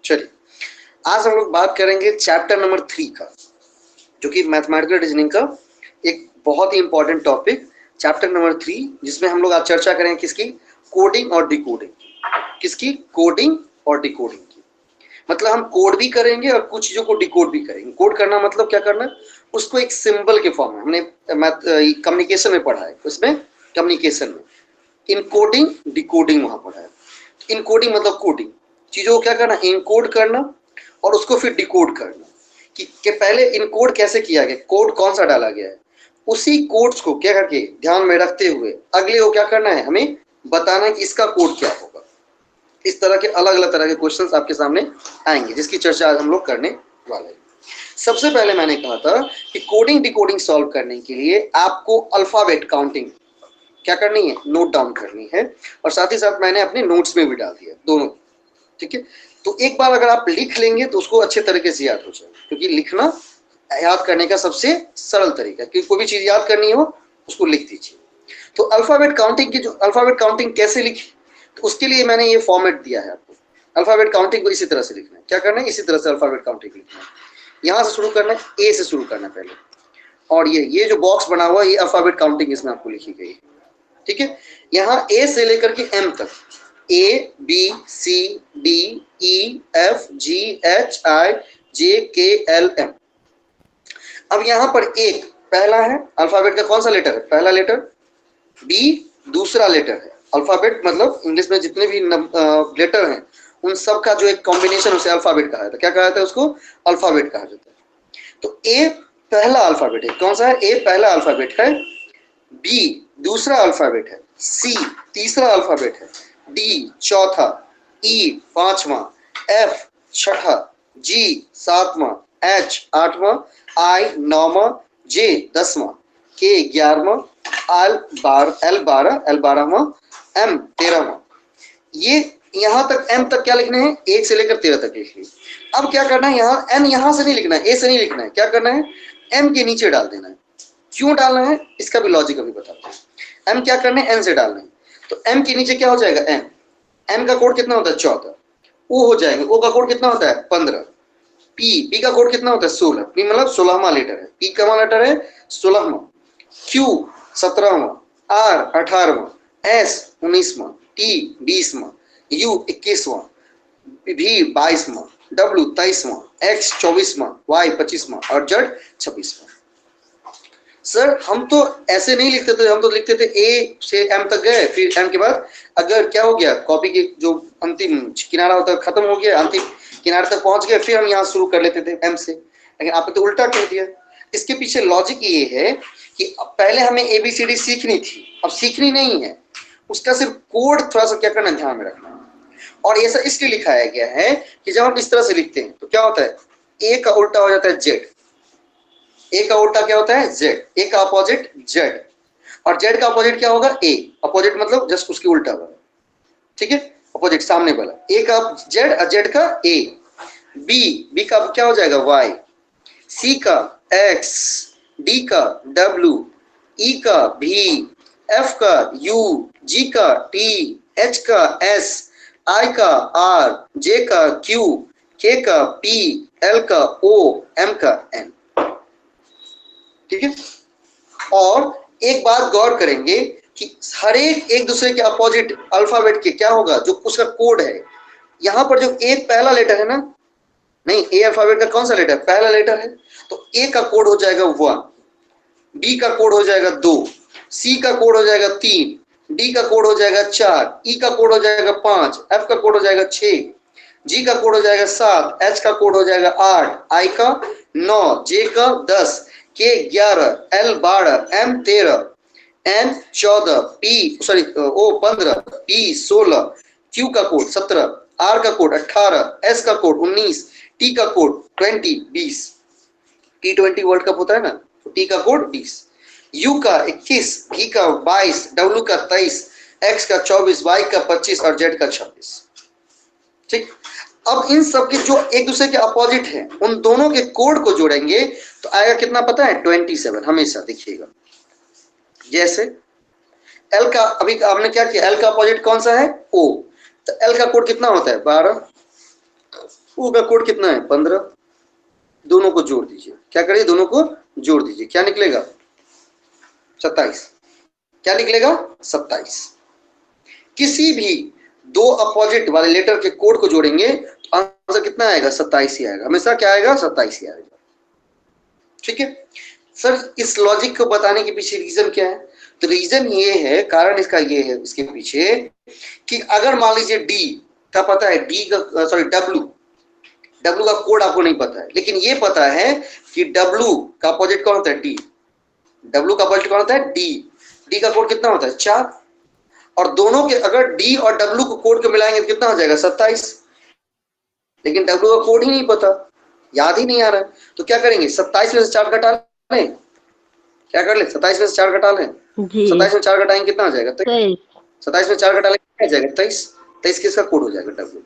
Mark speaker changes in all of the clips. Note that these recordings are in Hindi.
Speaker 1: चलिए आज हम लोग बात करेंगे चैप्टर नंबर 3 का, जो कि मैथमेटिकल रीजनिंग का एक बहुत ही इंपॉर्टेंट टॉपिक चैप्टर नंबर 3, जिसमें हम लोग आज चर्चा करेंगे किसकी, कोडिंग और डिकोडिंग। किसकी? कोडिंग और डिकोडिंग की। मतलब हम कोड भी करेंगे और कुछ चीजों को डिकोड भी करेंगे। कोड करना मतलब क्या करना, उसको एक सिंबल के फॉर्म में, हमने कम्युनिकेशन में पढ़ा है, उसमें कम्युनिकेशन में इनकोडिंग डिकोडिंग वहां पढ़ा है। इनकोडिंग मतलब कोडिंग, चीजों को क्या करना, इनकोड करना और उसको फिर डिकोड करना कि पहले इनकोड कैसे किया गया, कोड कौन सा डाला गया है, उसी कोड्स को क्या करके ध्यान में रखते हुए अगले को क्या करना है, हमें बताना है कि इसका कोड क्या होगा। इस तरह के अलग अलग तरह के क्वेश्चंस आपके सामने आएंगे, जिसकी चर्चा आज हम लोग करने वाले हैं। सबसे पहले मैंने कहा था कि कोडिंग डिकोडिंग सॉल्व करने के लिए आपको अल्फाबेट काउंटिंग क्या करनी है, नोट डाउन करनी है, और साथ ही साथ मैंने अपने नोट्स में भी डाल दिया दोनों। ठीक है, तो एक बार अगर आप लिख लेंगे तो उसको अच्छे तरीके से याद हो जाएगा, क्योंकि लिखना याद करने का सबसे सरल तरीका है। क्योंकि कोई भी चीज याद करनी हो उसको लिख दीजिए। तो अल्फाबेट काउंटिंग की, जो अल्फाबेट काउंटिंग कैसे लिखी, तो उसके लिए मैंने ये फॉर्मेट दिया है आपको। अल्फाबेट काउंटिंग को इसी तरह से लिखना है। क्या करना है, इसी तरह से अल्फाबेट काउंटिंग लिखना है। यहाँ से शुरू करना है, ए से शुरू करना है पहले, और ये जो बॉक्स बना हुआ है ये अल्फाबेट काउंटिंग इसमें आपको लिखी गई है। ठीक है, यहाँ ए से लेकर के एम तक, A B C D E F G H I J K L M. अब यहाँ पर एक पहला है, अल्फाबेट का कौन सा लेटर है, पहला लेटर। बी दूसरा लेटर है। अल्फाबेट मतलब इंग्लिश में जितने भी लेटर हैं उन सब का जो एक कॉम्बिनेशन उसे अल्फाबेट कहा जाता है। क्या कहा जाता है उसको, अल्फाबेट कहा जाता है। तो ए पहला अल्फाबेट है, कौन सा है, ए पहला अल्फाबेट है, बी दूसरा अल्फाबेट है, सी तीसरा अल्फाबेट है, डी चौथा, ई पांचवा, एफ छठा, जी सातवां, एच आठवां, आई नौवां, जे दसवां, के 11वां, एल 12वां, एम 13वां। ये यहां तक एम तक क्या लिखने हैं, 1 से लेकर 13 तक लिख लिए। अब क्या करना है, यहाँ एन यहां से नहीं लिखना है, ए से नहीं लिखना है, क्या करना है, एम के नीचे डाल देना है। क्यों डालना है, इसका भी लॉजिक अभी बताते हैं। एम क्या करना है, एन से डालना है। तो एम के नीचे क्या हो जाएगा, एम। एम का कोड कितना होता है, 14। ओ हो जाएंगे, ओ का कोड कितना होता है, 15। पी का कोड कितना होता है, 16। पी मतलब 16वां लेटर है, पी का लेटर है 16वां, क्यू 17वां, आर 18वां, एस 19वां, टी 20वां, यू 21वां, भी 22वां, डब्ल्यू 23वां, एक्स 24वां, वाई 25वां और जेड 26वां। सर हम तो ऐसे नहीं लिखते थे, हम तो लिखते थे ए से एम तक गए, फिर एम के बाद अगर क्या हो गया, कॉपी की जो अंतिम किनारा होता है खत्म हो गया, अंतिम किनारे तक पहुंच गए, फिर हम यहाँ शुरू कर लेते थे एम से। लेकिन आपने तो उल्टा कर दिया। इसके पीछे लॉजिक ये है कि पहले हमें एबीसीडी सीखनी थी, अब सीखनी नहीं है, उसका सिर्फ कोड थोड़ा सा क्या करना, ध्यान में रखना। और ऐसा इसलिए लिखाया गया है कि जब हम इस तरह से लिखते हैं तो क्या होता है, ए का उल्टा हो जाता है जेड, ए का उल्टा क्या होता है, जेड, ए का अपोजिट जेड, और जेड का अपोजिट क्या होगा, ए। अपोजिट मतलब जस्ट उसकी उल्टा वाला, ठीक है, अपोजिट सामने वाला। ए का जेड और जेड का ए। बी का क्या हो जाएगा, वाई। सी का एक्स, डी का डब्ल्यू, ई का भी, एफ का यू, जी का टी, एच का एस, आई का आर, जे का क्यू, के का पी, एल का ओ, एम का एन। ठीक है, और एक बात गौर करेंगे कि हर एक दूसरे के अपोजिट अल्फाबेट के क्या होगा, जो उसका कोड है। यहां पर जो ए पहला लेटर है ना, नहीं, ए अल्फाबेट का कौन सा लेटर, पहला लेटर है, तो ए का कोड हो जाएगा 1, बी का कोड हो जाएगा 2, सी का कोड हो जाएगा 3, डी का कोड हो जाएगा 4, ई का कोड हो जाएगा 5, एफ का कोड हो जाएगा 6, जी का कोड हो जाएगा 7, एच का कोड हो जाएगा 8, आई का 9, जे का 10, के 11, एल 12, एम 13, एन 14, ओ 15, पी 16, क्यू का कोड 17, आर का कोड 18, एस का कोड 19, टी का कोड 20 T20 वर्ल्ड कप होता है ना, तो टी का कोड 20, यू का 21, भी का 22, डब्ल्यू का 23, एक्स का 24, वाई का 25 और जेड का 26। ठीक, अब इन सब के जो एक दूसरे के अपोजिट है उन दोनों के कोड को जोड़ेंगे तो आएगा कितना पता है, 27। हमेशा देखिएगा, जैसे एल का, अभी आपने क्या किया, एल का अपोजिट कौन सा है, ओ, तो एल का कोड कितना होता है, 12, ओ का कोड कितना है 15, दोनों को जोड़ दीजिए, क्या करिए दोनों को जोड़ दीजिए, क्या निकलेगा 27, क्या निकलेगा 27। किसी भी दो अपोजिट वाले लेटर के कोड को जोड़ेंगे तो आंसर कितना आएगा 27 ही आएगा, हमेशा क्या आएगा 27 ही आएगा। ठीक है सर, इस लॉजिक को बताने के पीछे रीजन क्या है? तो रीजन ये है, कारण इसका ये है इसके पीछे कि अगर मान लीजिए डी का पता है, डी का सॉरी डब्लू का कोड आपको नहीं पता है, लेकिन ये पता है कि डब्लू का अपोजिट कौन होता है डी, डब्लू का अपोजिट कौन होता है डी, डी का कोड कितना होता है 4, और दोनों के अगर डी और डब्लू को कोड को मिलाएंगे तो कितना हो जाएगा 27, लेकिन डब्लू का कोड ही नहीं पता, याद ही नहीं आ रहा है, तो क्या करेंगे 27 में से 4 घटा लें, क्या कर ले 27 में से 4 घटा लें, 27 में 4 घटाएंगे कितना हो जाएगा 23, 27 में 4 घटा लेंगे कितना हो जाएगा 23, 23 किसका कोड हो जाएगा डब्लू।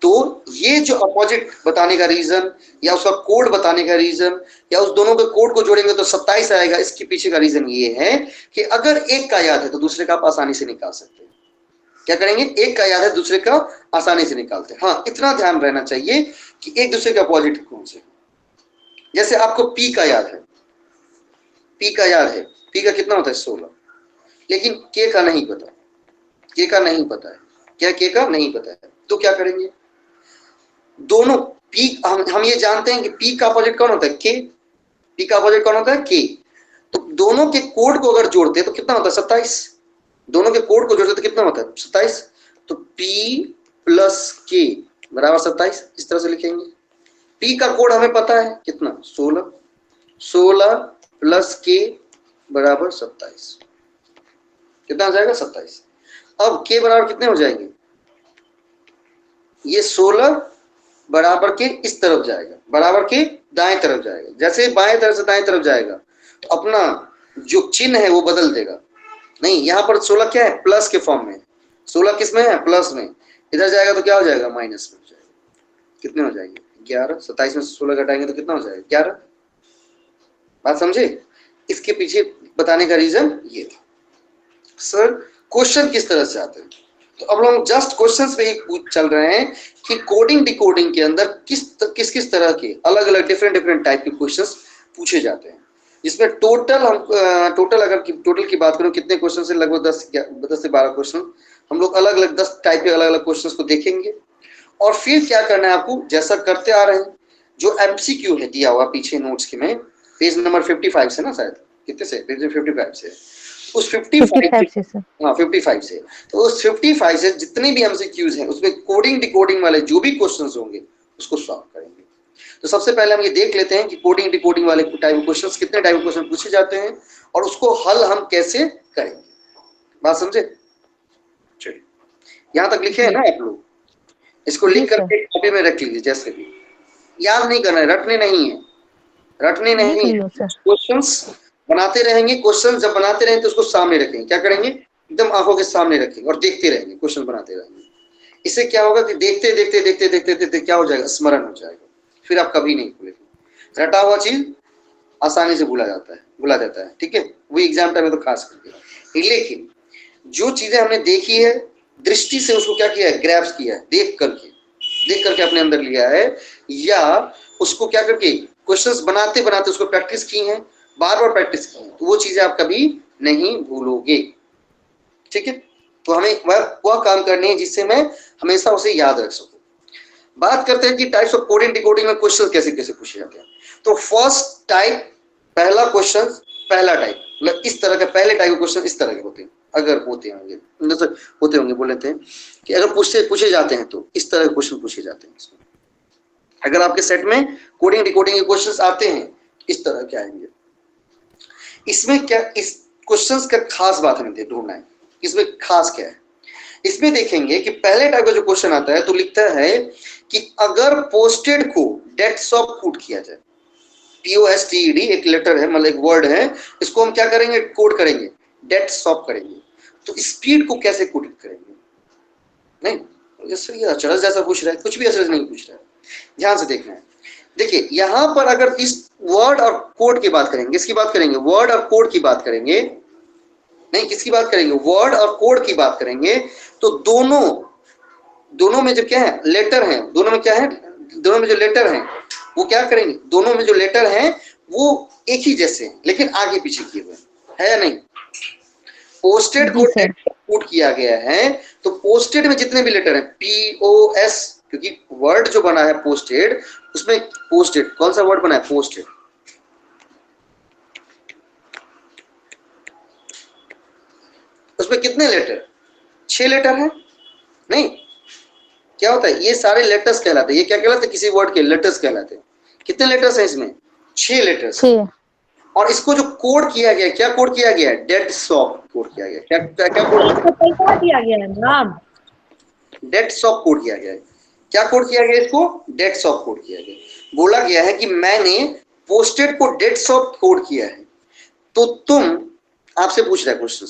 Speaker 1: तो ये जो अपोजिट बताने का रीजन या उसका कोड बताने का रीजन या उस दोनों के कोड को जोड़ेंगे तो 27 आएगा, इसके पीछे का रीजन ये है कि अगर एक का याद है तो दूसरे का आप आसानी से निकाल सकते हैं। क्या करेंगे, एक का याद है दूसरे का आसानी से निकालते हैं। हाँ, इतना ध्यान रहना चाहिए कि एक दूसरे के अपोजिट कौन से, जैसे आपको पी का याद है, पी का याद है, पी का कितना होता है 16, लेकिन के का नहीं पता, के का नहीं पता है, क्या के का नहीं पता है, तो क्या करेंगे, दोनों पी हम ये जानते हैं कि पी का अपोजिट कौन होता है के, पी का अपोजिट कौन होता है के, तो दोनों के कोड को अगर जोड़ते हैं तो कितना होता है 27, दोनों के कोड को जोड़ते तो कितना होता है 27, तो P प्लस के बराबर 27, इस तरह से लिखेंगे। P का कोड हमें पता है कितना 16, 16 प्लस के बराबर 27, कितना हो जाएगा 27। अब के बराबर कितने हो जाएंगे, ये 16 बराबर के इस तरफ जाएगा, बराबर के दाएं तरफ जाएगा, जैसे बाएं तरफ से दाएं तरफ जाएगा तो अपना जो चिन्ह है वो बदल देगा, नहीं यहाँ पर 16 क्या है प्लस के फॉर्म में, 16 किस में है प्लस में, इधर जाएगा तो क्या हो जाएगा माइनस में हो जाएगा, कितने हो जाएंगे 11, 27 में 16 घटाएंगे तो कितना हो जाएगा 11, बात समझे? इसके पीछे बताने का रीजन ये था। सर क्वेश्चन किस तरह से आते हैं, तो अब हम जस्ट क्वेश्चंस पे ही चल रहे हैं कि कोडिंग डिकोडिंग के अंदर किस तरह के अलग अलग डिफरेंट टाइप के क्वेश्चंस पूछे जाते हैं, जिसमें टोटल अगर टोटल की बात करूं कितने क्वेश्चन से लगभग 10 से 12 क्वेश्चन हम लोग अलग अलग 10 टाइप के अलग अलग क्वेश्चंस को देखेंगे, और फिर क्या करना है आपको जैसा करते आ रहे हैं, जो एमसीक्यू है दिया हुआ पीछे नोट्स के में पेज नंबर 55 से ना, शायद कितने से पेज 55 से, उस 55 से हाँ 55 से, तो उस 55 से जितने भी एमसीक्यूज हैं उसमें कोडिंग डिकोडिंग वाले जो भी क्वेश्चंस होंगे उसको सॉल्व करेंगे। तो सबसे पहले हम ये देख लेते हैं कि कोडिंग डिकोडिंग वाले टाइप ऑफ क्वेश्चंस कितने टाइप ऑफ क्वेश्चन पूछे जाते हैं और उसको हल हम कैसे करेंगे, बात समझे? चलिए यहाँ तक लिखे हैं ना आप लोग, इसको लिख करके कॉपी में रख लीजिए, जैसे भी याद नहीं करना है, रटने नहीं है, रटने नहीं है, क्वेश्चंस बनाते रहेंगे, क्वेश्चन जब बनाते रहेंगे तो उसको सामने रखेंगे, क्या करेंगे एकदम आंखों के सामने रखेंगे और देखते रहेंगे, क्वेश्चन बनाते रहेंगे। इससे क्या होगा कि देखते देखते देखते देखते देखते क्या हो जाएगा, स्मरण हो जाएगा, फिर आप कभी नहीं भूलेंगे। रटा हुआ चीज आसानी से भूला जाता है, ठीक है, वो एग्जाम टाइम में तो खास करके। लेकिन जो चीजें हमने देखी है दृष्टि से उसको क्या किया है, ग्रैब्स किया है, देख करके अपने अंदर लिया है, या उसको क्या करके क्वेश्चंस बनाते बनाते उसको प्रैक्टिस की है, बार बार प्रैक्टिस की है, तो वो चीजें आप कभी नहीं भूलोगे, ठीक है। तो हमें वह काम करनी है जिससे मैं हमेशा उसे याद रख सकूं। बात करते हैं कि टाइप्स ऑफ कोडिंग डिकोडिंग में क्वेश्चन कैसे कैसे पूछे जाते हैं। तो फर्स्ट टाइप, पहला क्वेश्चन, पहला टाइप मतलब इस तरह का, पहले टाइप के क्वेश्चन इस तरह के होते हैं, अगर होते होंगे बोल लेते हैं कि अगर पूछे जाते हैं तो इस तरह के क्वेश्चन पूछे जाते हैं। इसमें अगर आपके सेट में कोडिंग डिकोडिंग के क्वेश्चंस आते हैं इस तरह के आएंगे। इसमें क्या, इस क्वेश्चंस का खास बात हमें ढूंढना है, इसमें खास क्या है। इसमें देखेंगे कि पहले टाइप का जो क्वेश्चन आता है तो लिखता है कि अगर पोस्टेड को डेट्स ऑफ पुट किया जाए, POSTED एक लेटर है, मतलब एक वर्ड है, इसको हम क्या करेंगे, कोड करेंगे, डेट्स ऑफ करेंगे, तो स्पीड को कैसे कोड करेंगे? नहीं ये अचरज जैसा पूछ रहा है, कुछ भी अचरज नहीं पूछ रहा है, ध्यान से देखना है। देखिए यहां पर अगर इस वर्ड और कोड की बात करेंगे, किसकी बात करेंगे, वर्ड और कोड की बात करेंगे, नहीं किसकी बात करेंगे, वर्ड और कोड की बात करेंगे, तो दोनों दोनों में जो क्या है लेटर हैं, दोनों में क्या है, दोनों में जो लेटर हैं वो क्या करेंगे, दोनों में जो लेटर हैं वो एक ही जैसे हैं लेकिन आगे पीछे किए हुए है या नहीं। पोस्टेड को
Speaker 2: जी सर।
Speaker 1: पुट किया गया है तो पोस्टेड में जितने भी लेटर हैं POS, क्योंकि वर्ड जो बना है पोस्टेड, उसमें पोस्टेड कौन सा वर्ड बना है, पोस्टेड, उसमें कितने लेटर, 6 लेटर हैं, नहीं क्या होता है, ये सारे लेटर्स कहलाते हैं, ये क्या कहलाते हैं, किसी वर्ड के लेटर्स कहलाते हैं। कितने लेटर्स हैं इसमें, 6 लेटर्स।
Speaker 2: 6।
Speaker 1: और इसको जो कोड किया गया, क्या कोड किया गया है, डेड सॉक कोड किया गया, क्या कोड
Speaker 3: इसको कैसा दिया गया है नाम?
Speaker 1: डेड सॉक कोड किया गया है। क्या कोड किया गया, इसको डेड सॉक कोड किया गया। बोला गया है कि मैंने पोस्टेड को डेड सॉक कोड किया है, तो तुम, आपसे पूछ रहा है क्वेश्चन,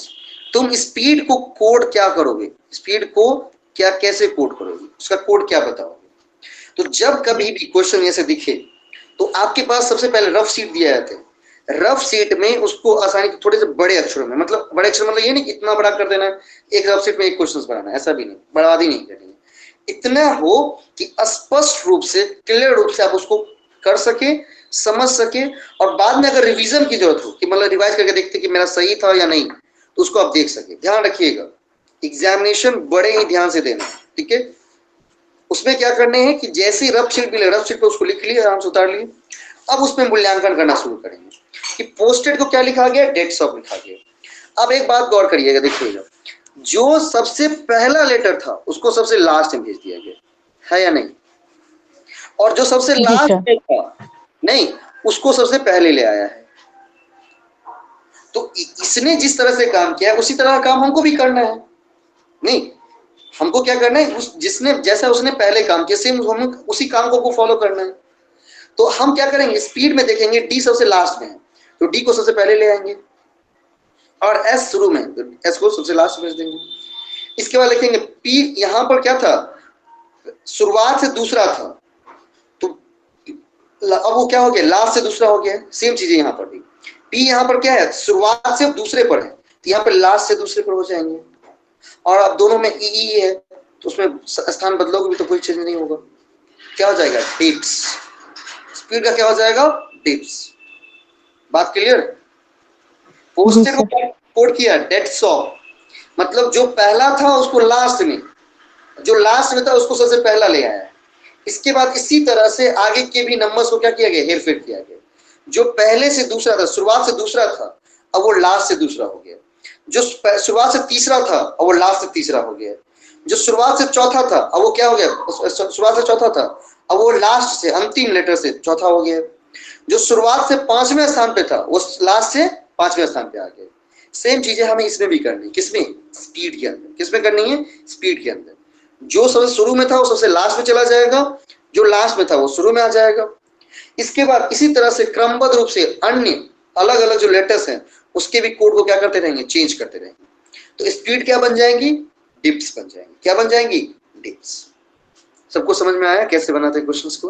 Speaker 1: तुम स्पीड को कोड क्या करोगे, स्पीड को क्या कैसे कोड करोगे, उसका कोड क्या बताओगे। तो जब कभी भी क्वेश्चन ऐसे दिखे तो आपके पास सबसे पहले रफ शीट दिया जाता है, रफ शीट में उसको आसानी थोड़े से बड़े अक्षरों में, मतलब बड़े अक्षर मतलब ये नहीं कि इतना बड़ा कर देना, एक रफ शीट में एक क्वेश्चन बनाना, ऐसा भी नहीं, बर्बादी नहीं करनी है। इतना हो कि स्पष्ट रूप से, क्लियर रूप से आप उसको कर सके, समझ सके, और बाद में अगर रिवीजन की जरूरत हो कि मतलब रिवाइज करके देखते कि मेरा सही था या नहीं, तो उसको आप देख सके। ध्यान रखिएगा एग्जामिनेशन बड़े ही ध्यान से देना, ठीक है। उसमें क्या करने हैं कि जैसे ही रफ शीट मिले, रफ शीट पे उसको लिख लिए, आराम से उतार लिए। अब उसमें मूल्यांकन करना शुरू करेंगे कि पोस्टेड को क्या लिखा गया, डेट सॉक लिखा गया। अब एक बात गौर करिएगा, देखिएगा, जो सबसे पहला लेटर था उसको सबसे लास्ट में भेज दिया गया है या नहीं, और जो सबसे लास्ट में था नहीं, उसको सबसे पहले ले आया है। तो इसने जिस तरह से काम किया है उसी तरह का काम हमको भी करना है। नहीं, हमको क्या करना है, जिसने जैसा उसने पहले काम किया सेम हम उसी काम को फॉलो करना है। तो हम क्या करेंगे, स्पीड में देखेंगे डी सबसे लास्ट में है तो डी को सबसे पहले ले आएंगे, और एस शुरू में तो एस को सबसे लास्ट में भेज देंगे। इसके बाद लिखेंगे पी, यहां पर क्या था, शुरुआत से दूसरा था, तो अब वो क्या हो गया, लास्ट से दूसरा हो गया। सेम चीज है यहाँ पर भी, पी यहाँ पर क्या है, शुरुआत से दूसरे पर है, तो यहाँ पर लास्ट से दूसरे पर हो जाएंगे। और अब दोनों में ई है तो उसमें स्थान बदलोगे भी तो कोई चेंज नहीं होगा। क्या हो जाएगा, डिप्स, स्पीड का क्या हो जाएगा, डिप्स। बात क्लियर। पोस्टेड को कोड किया डेड सॉक, मतलब जो पहला था उसको लास्ट में, जो लास्ट में था उसको सबसे पहला ले आया। इसके बाद इसी तरह से आगे के भी नंबर्स को क्या किया गया, हेरफेर किया गया। जो पहले से दूसरा था, शुरुआत से दूसरा था, अब वो लास्ट से दूसरा हो गया। जो शुरुआत से तीसरा था अब वो लास्ट से तीसरा हो गया। जो शुरुआत से चौथा था अब वो क्या हो गया, शुरुआत से चौथा था अब वो लास्ट से अंतिम लेटर से चौथा हो गया। जो शुरुआत से 5वें स्थान पे था वो लास्ट से 5वें स्थान पे आ गया। सेम चीजें हमें इसमें भी करनी है, किसमें, स्पीड के अंदर। किसमें करनी है, स्पीड के अंदर। जो सबसे शुरू में था वो सबसे लास्ट में चला जाएगा, जो लास्ट में था वो शुरू में आ जाएगा। इसके बाद इसी तरह से क्रमबद्ध रूप से अन्य अलग अलग जो लेटर्स हैं उसके भी कोड को क्या करते रहेंगे, चेंज करते रहेंगे। तो स्पीड क्या बन जाएंगी, डिप्स बन जाएंगी। क्या बन जाएंगी, डिप्स। सबको समझ में आया कैसे बनाते हैं क्वेश्चंस को।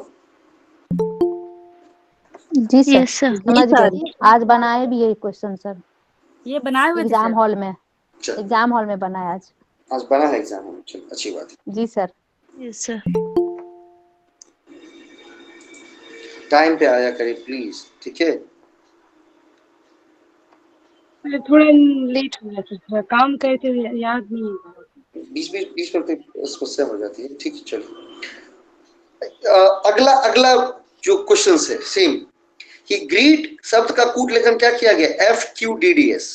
Speaker 2: जी सर,
Speaker 3: यस सर।
Speaker 2: समझ गए। आज बनाए भी यही क्वेश्चन सर,
Speaker 3: ये बनाए हुए थे
Speaker 2: एग्जाम
Speaker 3: सर?
Speaker 2: हॉल में,
Speaker 1: चलो,
Speaker 2: एग्जाम हॉल में बनाया आज।
Speaker 1: आज बना है एग्जाम में, चलो अच्छी बात है।
Speaker 2: जी सर।
Speaker 3: Yes sir.
Speaker 1: टाइम पे आया करें प्लीज, ठीक है।
Speaker 3: थोड़ा लेट हो गया था, थोड़ा काम करते हुए याद नहीं है।
Speaker 1: बीच में समस्या हो जाती है, ठीक है। चलो अगला अगला जो क्वेश्चन है सेम, कि ग्रीट शब्द का कूट लेखन क्या किया गया, FQDDS।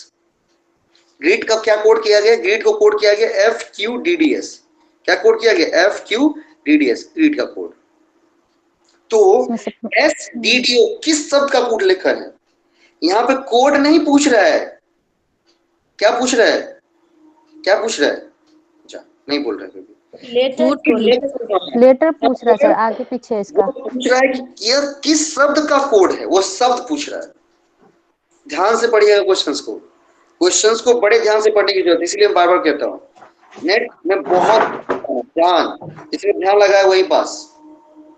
Speaker 1: ग्रीट का क्या कोड किया गया, ग्रीट को कोड किया गया FQDDS। क्या कोड किया गया, FQDDS, ग्रीट का कोड। तो SDDO किस शब्द का कूट लेखन है, यहां पे कोड नहीं पूछ रहा है, क्या पूछ रहा है, क्या पूछ रहा है, अच्छा नहीं बोल रहा है,
Speaker 2: लेटर पूछ रहा है सर, आगे पीछे इसका
Speaker 1: पूछ रहा है कि यह किस शब्द का कोड है, वो शब्द पूछ रहा है। ध्यान से पढ़िएगा क्वेश्चंस को, क्वेश्चंस को बड़े ध्यान से पढ़ने की जरूरत है, इसलिए मैं बार बार कहता हूँ नेट में बहुत ध्यान, इसलिए ध्यान लगाए वही पास,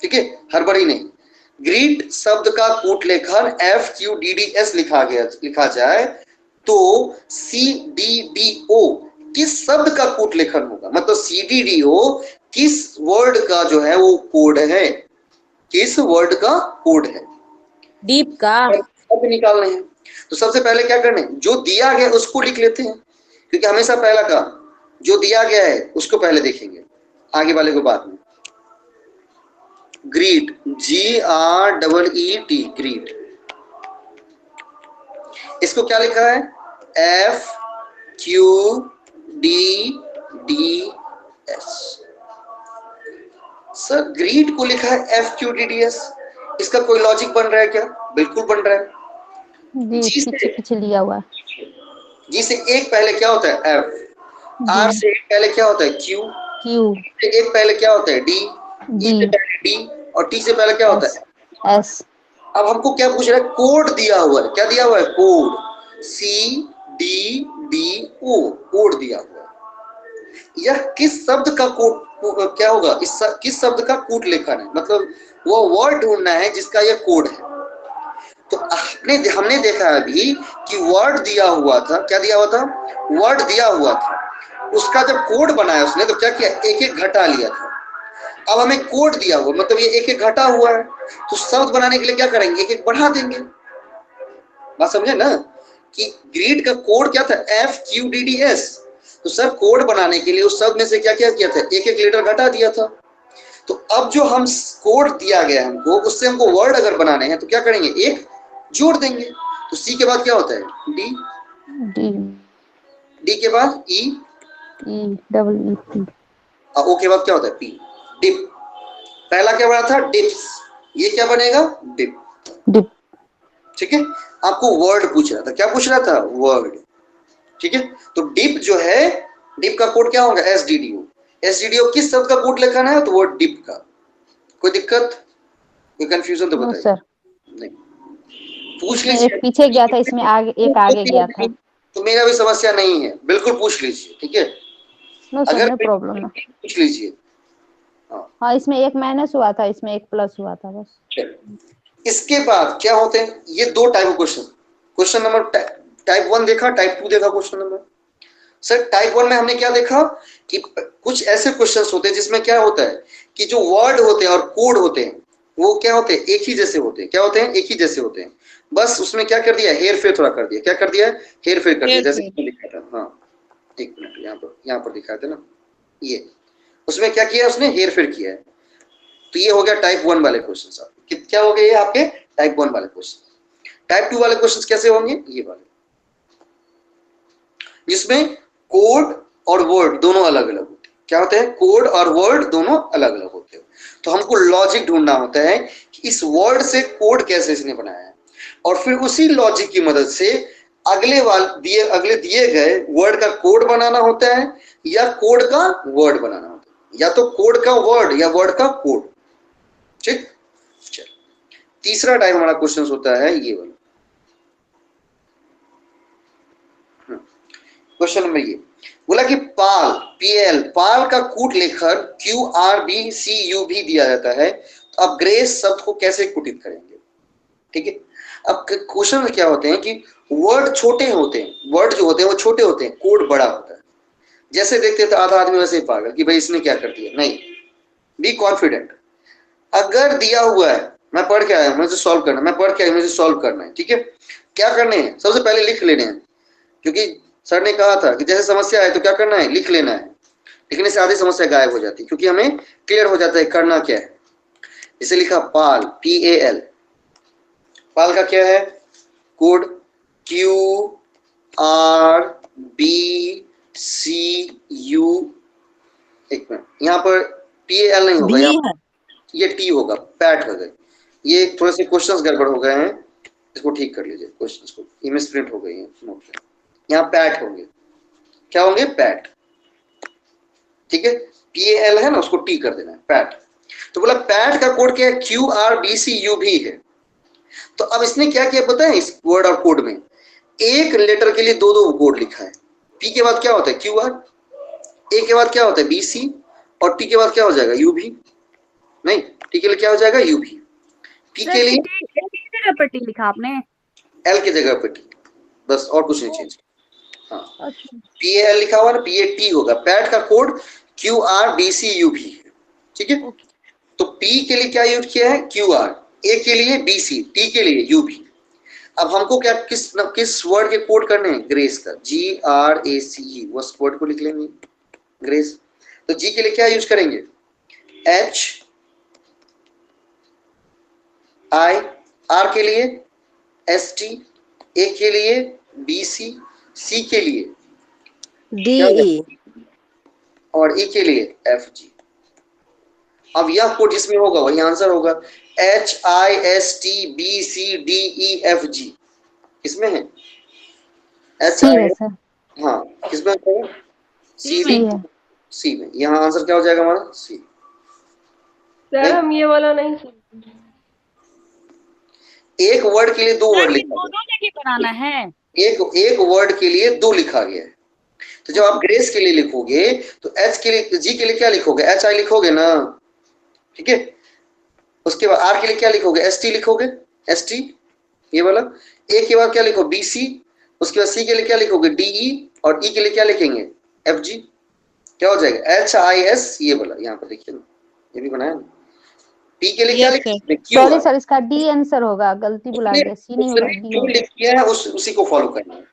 Speaker 1: ठीक है, हड़बड़ी नहीं। ग्रीट शब्द का कूट लेखन FQDDS लिखा जाए तो CDDO किस शब्द का कूट लेखन होगा, मतलब CDDO किस वर्ड का जो है वो कोड है, किस वर्ड का कोड है,
Speaker 4: डीप का।
Speaker 1: अब निकालने हैं। तो सबसे पहले क्या करना है, जो दिया गया उसको लिख लेते हैं, क्योंकि हमेशा पहला काम जो दिया गया है उसको पहले देखेंगे, आगे वाले को बाद में। Greet, GREET, greet. इसको क्या लिखा है, FQDDS। सर ग्रीट को लिखा है FQDDS, इसका कोई लॉजिक बन रहा है क्या? बिल्कुल बन रहा है।
Speaker 2: जी
Speaker 1: जी
Speaker 2: पीछे
Speaker 1: से
Speaker 2: पीछे लिया हुआ है।
Speaker 1: जी से एक पहले क्या होता है F, R
Speaker 2: जी
Speaker 1: से एक पहले क्या होता है Q,
Speaker 2: क्यू
Speaker 1: से एक पहले क्या होता है D, E से
Speaker 2: डी
Speaker 1: पहले D और T से पहले क्या होता
Speaker 2: एस
Speaker 1: है।
Speaker 2: एस।
Speaker 1: अब हमको क्या पूछ रहा है, कोड दिया हुआ है, क्या दिया हुआ है, कोड, CDDO, कोड दिया हुआ है। यह किस शब्द का कोड क्या होगा, किस शब्द का कूट लेखन है, मतलब वो वर्ड ढूंढना है जिसका यह कोड है। तो हमने देखा अभी कि वर्ड दिया हुआ था, क्या दिया हुआ था, वर्ड दिया हुआ था, उसका जब कोड बनाया उसने तो क्या किया, एक एक घटा लिया था। अब हमें कोड दिया हुआ, मतलब ये एक एक घटा हुआ है, तो शब्द बनाने के लिए क्या करेंगे, एक एक बढ़ा देंगे। बात समझे ना, कि ग्रीड का कोड क्या था, FQDDS। तो सर कोड बनाने के लिए उस शब्द में से क्या क्या किया था, एक एक लेटर घटा दिया था। तो अब जो हम कोड दिया गया हमको, उससे हमको वर्ड अगर बनाने हैं तो क्या करेंगे, एक जोड़ देंगे। तो C के बाद क्या होता है, D,
Speaker 2: डी
Speaker 1: D के बाद E,
Speaker 2: EET
Speaker 1: और O के बाद क्या होता है P, डिप। पहला क्या बना था, डिप्स, ये क्या बनेगा, डिप।
Speaker 2: डिप।
Speaker 1: ठीक है, आपको वर्ड पूछ रहा था, क्या पूछ रहा था, वर्ड। ठीक है, तो डिप जो है, डिप का कोड क्या होगा, SDDO। SDDO किस शब्द का कोड लिखना है, तो वो डिप का। कोई दिक्कत, कोई कंफ्यूजन तो
Speaker 2: नो
Speaker 1: बताइए।
Speaker 2: सर,
Speaker 1: नहीं, पूछ
Speaker 2: इसमें
Speaker 1: लीजिए।
Speaker 2: एक पीछे गया था, इसमें आगे एक आगे गया था।
Speaker 1: तो मेरा भी समस्या नहीं है, बिल्कुल पूछ लीजिए, ठीक है,
Speaker 2: नो सर,
Speaker 1: अगर
Speaker 2: नो प्रॉब्लम ना।
Speaker 1: पूछ लीजिए।
Speaker 2: हाँ, इसमें एक माइनस हुआ था, इसमें एक प्लस हुआ था बस।
Speaker 1: इसके बाद क्या होते हैं, ये दो type of question, question number type 1 देखा, टाइप 2 देखा क्वेश्चन नंबर। सर टाइप 1 में हमने क्या देखा कि कुछ ऐसे क्वेश्चंस होते हैं जिसमें क्या होता है कि जो वर्ड होते हैं और कोड होते हैं वो क्या होते हैं, एक ही जैसे होते हैं। क्या होते हैं, एक ही जैसे होते हैं, बस उसमें क्या कर दिया, हेर फेर थोड़ा कर दिया। क्या कर दिया, हेर फेर कर दिया। जैसे लिखा था, हाँ एक मिनट, यहाँ पर दिखाया था ना, ये उसमें क्या किया उसने, हेर फेर किया है। तो ये हो गया टाइप 1 वाले क्वेश्चन। आपके क्या हो गए, ये आपके टाइप 1 वाले क्वेश्चन। टाइप 2 वाले क्वेश्चन कैसे होंगे, ये वाले, जिसमें कोड और वर्ड दोनों अलग अलग होते हैं। क्या होते हैं, कोड और वर्ड दोनों अलग अलग होते हैं। तो हमको लॉजिक ढूंढना होता है कि इस वर्ड से कोड कैसे इसने बनाया है, और फिर उसी लॉजिक की मदद से अगले दिए गए वर्ड का कोड बनाना होता है, या कोड का वर्ड बनाना होता है, या तो कोड का वर्ड या वर्ड का कोड। ठीक, चल तीसरा टाइप हमारा क्वेश्चन होता है ये वाला। क्वेश्चन नंबर ये बोला कि पाल, PL, पाल का कूट लेकर QRBCU भी दिया जाता है, तो अब ग्रेस शब्द को कैसे कुटित करेंगे। ठीक है, अब क्वेश्चन में क्या होते हैं कि वर्ड छोटे होते हैं, वर्ड जो होते हैं वो छोटे होते हैं, कोड बड़ा होता है। जैसे देखते थे आधा आदमी वैसे ही पागल कि भाई इसने क्या कर दिया, नहीं, बी कॉन्फिडेंट। अगर दिया हुआ है, मैं पढ़ के आया हूं, मुझे सॉल्व करना, मैं पढ़ के आया मुझे सॉल्व करना है, ठीक है, क्या करने हैं, सबसे पहले लिख लेने हैं, क्योंकि सर ने कहा था कि जैसे समस्या है तो क्या करना है, लिख लेना है। लिखने से आधी समस्या गायब हो जाती है, क्योंकि हमें क्लियर हो जाता है करना क्या है। इसे लिखा पाल, PAL, पाल का क्या है कोड, QRBCU। एक मिनट, यहाँ पर PAL नहीं होगा, यहाँ ये T होगा, पैट हो गए। ये थोड़े से क्वेश्चंस गड़बड़ हो गए हैं, इसको ठीक कर लीजिए। क्वेश्चंस को इमेज प्रिंट हो गई है नोट पे, यहाँ पैट होंगे, क्या होंगे, पैट। ठीक है, PAL है ना, उसको T कर देना है, पैट। तो बोला पैट का कोड क्या है, QRBCU भी है। तो अब इसने क्या किया पता है, इस वर्ड और कोड में एक लेटर के लिए दो दो कोड लिखा है। P के बाद क्या होता है QR, A के बाद क्या होता है BC, और T के बाद क्या हो जाएगा UV, नहीं T के लिए क्या हो जाएगा UV, P के लिए
Speaker 4: जगह पर टी लिखा आपने,
Speaker 1: L की जगह पे T, बस और कुछ नहीं चेंज। हाँ,
Speaker 4: अच्छा।
Speaker 1: PAL लिखा हुआ ना, PAT होगा। पैट का कोड QRBCU भी है। ठीक है। तो P के लिए क्या यूज किया है, QR, A के लिए BC, T के लिए UB। अब हमको क्या किस वर्ड के कोड करने हैं, ग्रेस का, GRACE, वो वर्ड को लिख लेंगे ग्रेस। तो G के लिए क्या यूज करेंगे, HI, R के लिए ST, A के लिए BC, C के लिए
Speaker 4: DE
Speaker 1: और E के लिए FG। अब यह कोड जिसमें होगा वही आंसर होगा, HISTBCDEFG किसमें है,
Speaker 2: सी है सर,
Speaker 1: हाँ किसमें होगा,
Speaker 4: सी
Speaker 2: सी
Speaker 4: में।
Speaker 2: है।
Speaker 1: सी में। यहाँ आंसर क्या हो जाएगा हमारा, सी।
Speaker 3: सर हम ये वाला नहीं समझे।
Speaker 1: एक वर्ड के लिए दो
Speaker 4: सर
Speaker 1: वर्ड
Speaker 4: ये
Speaker 1: लिखा
Speaker 4: दोनों जगह बनाना है।
Speaker 1: गया, एक वर्ड के लिए दो लिखा गया है। तो जब आप ग्रेस के लिए लिखोगे तो एच के लिए, जी के लिए क्या लिखोगे, HI लिखोगे ना, ठीक है। उसके बाद आर के लिए क्या लिखोगे, ST लिखोगे, ST ये वाला। ए के बाद क्या लिखो, BC। उसके बाद सी के लिए क्या लिखोगे, DE। और ई के लिए क्या लिखेंगे, FG। क्या हो जाएगा, HIS, ये वाला यहाँ पर देखिए ना, ये भी बनाया ना। पी के लिए क्या
Speaker 4: यस सर।
Speaker 1: लिखेंगे,
Speaker 2: सॉरी
Speaker 1: QR।
Speaker 2: सर, इसका डी आंसर होगा, गलती बुला गया, सी नहीं होगा,
Speaker 1: उसने
Speaker 2: डी
Speaker 1: जो
Speaker 2: होगा।
Speaker 1: लिख किया है उसी को फॉलो करना है,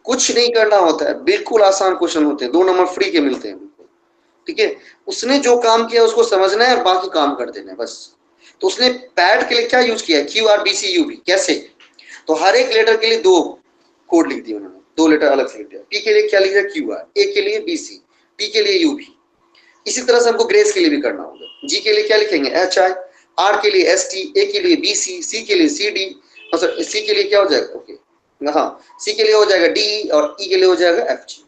Speaker 1: कुछ नहीं करना होता है, बिल्कुल आसान क्वेश्चन होते हैं, 2 नंबर फ्री के मिलते हैं, ठीक है। उसने जो काम किया उसको समझना है और बाकी काम कर देना है बस। तो उसने पैड के लिए क्या यूज किया है, QRBCUB। कैसे, तो हर एक लेटर के लिए 2 कोड लिख दिए उन्होंने, 2 लेटर अलग से लिख दिया। पी के लिए क्या लिख दिया, QR, ए के लिए BC, टी के लिए UB। इसी तरह से हमको ग्रेस के लिए भी करना होगा। जी के लिए क्या लिखेंगे, HI, आर के लिए ST, ए के लिए BC, सी के लिए CD, मतलब सी के लिए क्या हो जाएगा, ओके हाँ, सी के लिए हो जाएगा DE और ई के लिए हो जाएगा FG।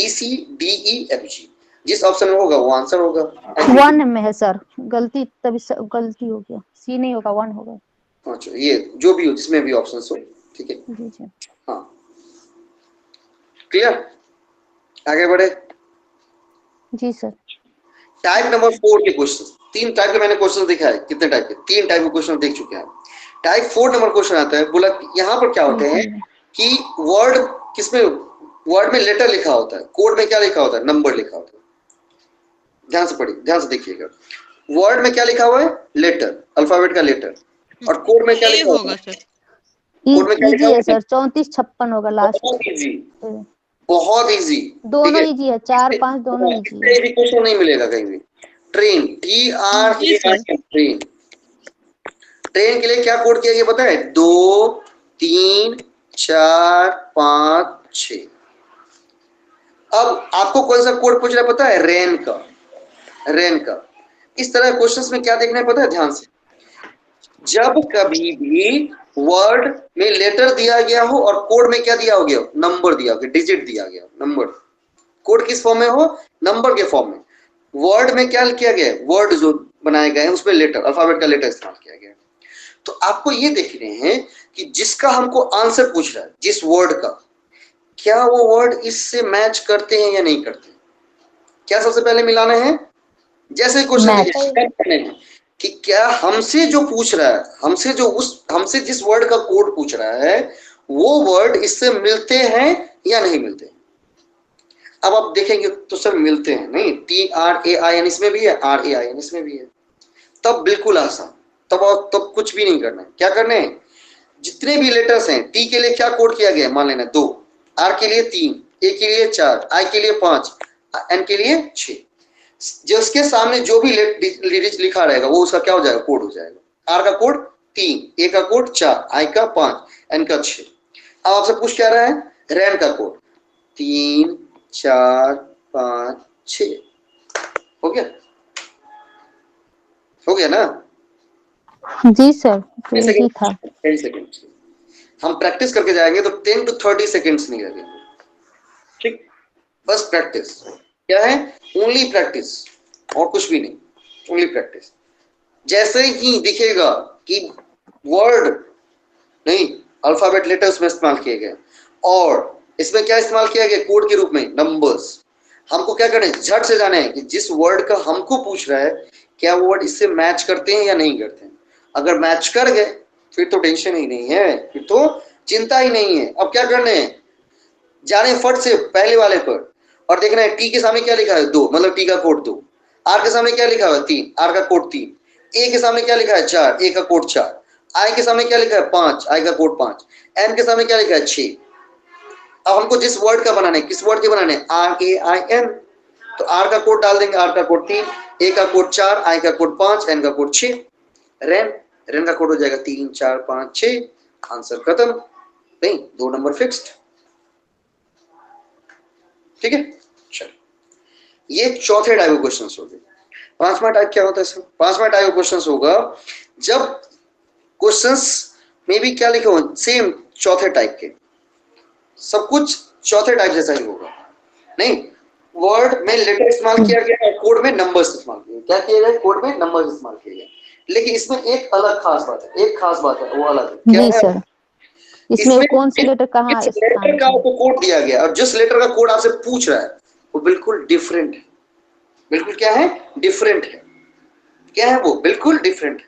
Speaker 1: HISTBCDEFG जिस ऑप्शन में होगा वो आंसर होगा।
Speaker 2: 1 में है सर, गलती तभी गलती हो गया, सी नहीं होगा, 1 होगा।
Speaker 1: अच्छा, ये जो भी हो, जिसमें भी ऑप्शन हो, ठीक है।
Speaker 2: जी जी
Speaker 1: हाँ क्लियर, आगे बढ़े।
Speaker 2: जी सर।
Speaker 1: टाइप नंबर 4 के क्वेश्चन, 3 टाइप के मैंने क्वेश्चन दिखाए, कितने टाइप के, 3 टाइप के क्वेश्चन देख चुके हैं। टाइप 4 नंबर क्वेश्चन आता है, बोला यहाँ पर क्या होते हैं कि वर्ड, किसमें वर्ड में लेटर लिखा होता है, कोड में क्या लिखा होता है, नंबर लिखा होता है। ध्यान से पढ़िए, ध्यान से देखिएगा, वर्ड में क्या लिखा हुआ है, लेटर, अल्फाबेट का लेटर। और कोड में क्या लिखा हुआ है, कोड में क्या लिखा
Speaker 2: इजी
Speaker 1: हुआ
Speaker 2: है
Speaker 1: है,
Speaker 2: सर, 3456 होगा लास्ट।
Speaker 1: बहुत इजी, बहुत इजी, ठीक
Speaker 2: दोनों
Speaker 1: है।
Speaker 2: इजी है, 4 5 दोनों इजी है।
Speaker 1: इससे क्वेश्चन नहीं मिलेगा कहीं भी। Train, TRAIN, train. ट्रेन के लिए क्या कोड किया गया पता है, 2 3 4 5 6। अब आपको कौन सा कोड पूछ रहा है पता है, रेन का, रेन का। इस तरह क्वेश्चंस में क्या देखना है पता है, ध्यान से, जब कभी भी वर्ड में लेटर दिया गया हो और कोड में क्या दिया हो गया, नंबर दिया गया, डिजिट दिया गया, नंबर। कोड किस फॉर्म में हो, नंबर के फॉर्म में। वर्ड में क्या किया गया, वर्ड जो बनाए गए हैं उसमें लेटर, अल्फाबेट का लेटर इस्तेमाल किया गया। तो आपको ये देखने हैं कि जिसका हमको आंसर पूछ रहा है, जिस वर्ड का, क्या वो वर्ड इससे मैच करते हैं या नहीं करते। क्या सबसे पहले मिलाना है, जैसे क्वेश्चन करने हैं कि क्या हमसे जो पूछ रहा है, हमसे जिस वर्ड का कोड पूछ रहा है वो वर्ड इससे मिलते हैं या नहीं मिलते। अब आप देखेंगे तो सर मिलते हैं, नहीं, TRAIN इसमें भी है, RAIN इसमें भी है, तब बिल्कुल आसान, तब कुछ भी नहीं करना है। क्या करना है, जितने भी लेटर्स हैं, टी के लिए क्या कोड किया गया, मान लेना 2, आर के लिए 3, ए के लिए 4, आई के लिए 5, एन के लिए 6। जिसके सामने जो भी लिखा रहेगा वो उसका क्या हो जाएगा, कोड हो जाएगा। आर का कोड 3, ए का कोड 4, आई का 5, एन का 6। अब आपसे पूछ क्या रहा है, रैन का कोड 3 4 5 6। हो गया, हो गया ना।
Speaker 2: जी सर, तो इजी था।
Speaker 1: 10 सेकंड हम प्रैक्टिस करके जाएंगे तो 10 to 30 सेकंड्स नहीं लगेंगे, ठीक। बस प्रैक्टिस, क्या है, ओनली प्रैक्टिस, और कुछ भी नहीं, ओनली प्रैक्टिस। जैसे ही दिखेगा कि वर्ड नहीं, अल्फाबेट लेटर्स में इस्तेमाल किए गए और इसमें क्या इस्तेमाल किया गया, कोड के रूप में नंबर्स, हमको क्या करना है, झट से जाना है कि जिस वर्ड का हमको पूछ रहा है क्या वो वर्ड इससे मैच करते हैं या नहीं करते हैं। अगर मैच कर गए फिर तो टेंशन ही नहीं है, फिर तो चिंता ही नहीं है। अब क्या करना है, जाने फट से पहले वाले पर, और देखना है टी के सामने क्या लिखा है 2, मतलब टी का कोड 2। आर के सामने क्या लिखा हुआ है 3, आर का कोड 3। ए के सामने क्या लिखा है 4, ए का कोड 4। आई के सामने क्या लिखा है 5, आई का कोड 5। एन के सामने क्या लिखा है 6। अब हमको जिस वर्ड का बनाना है, किस वर्ड के बनाने हैं, आर ए आई एन, तो आर का कोड डाल देंगे, आर का कोड 3, ए का कोड 4, आई का कोड 5, एन का कोड 6। रेन, रेन का कोड हो जाएगा 3 4 5 6। आंसर खत्म, नहीं 2 नंबर फिक्स्ड। ठीक है, चलो ये चौथे टाइप के क्वेश्चन हो गए। पांचवा टाइप क्या होता है सर? पांचवा टाइप का क्वेश्चन होगा जब क्वेश्चंस में भी क्या लिखे हो, सेम चौथे टाइप के, सब कुछ चौथे टाइप जैसा ही होगा। नहीं, वर्ड में लेटर इस्तेमाल किया गया और कोड में नंबर्स इस्तेमाल किए। क्या किया गया? कोड में नंबर्स इस्तेमाल किए गए। लेकिन इसमें एक अलग खास बात है, एक खास बात है, वो अलग है। क्या
Speaker 2: जी
Speaker 1: है?
Speaker 2: सर, इसमें कौन सी लेटर कहाँ
Speaker 1: जिस
Speaker 2: स्थान
Speaker 1: लेटर का
Speaker 2: पे?
Speaker 1: आपको कोड दिया गया और जिस लेटर का कोड आपसे पूछ रहा है वो बिल्कुल डिफरेंट है। बिल्कुल क्या है? डिफरेंट है। क्या है वो? बिल्कुल डिफरेंट है।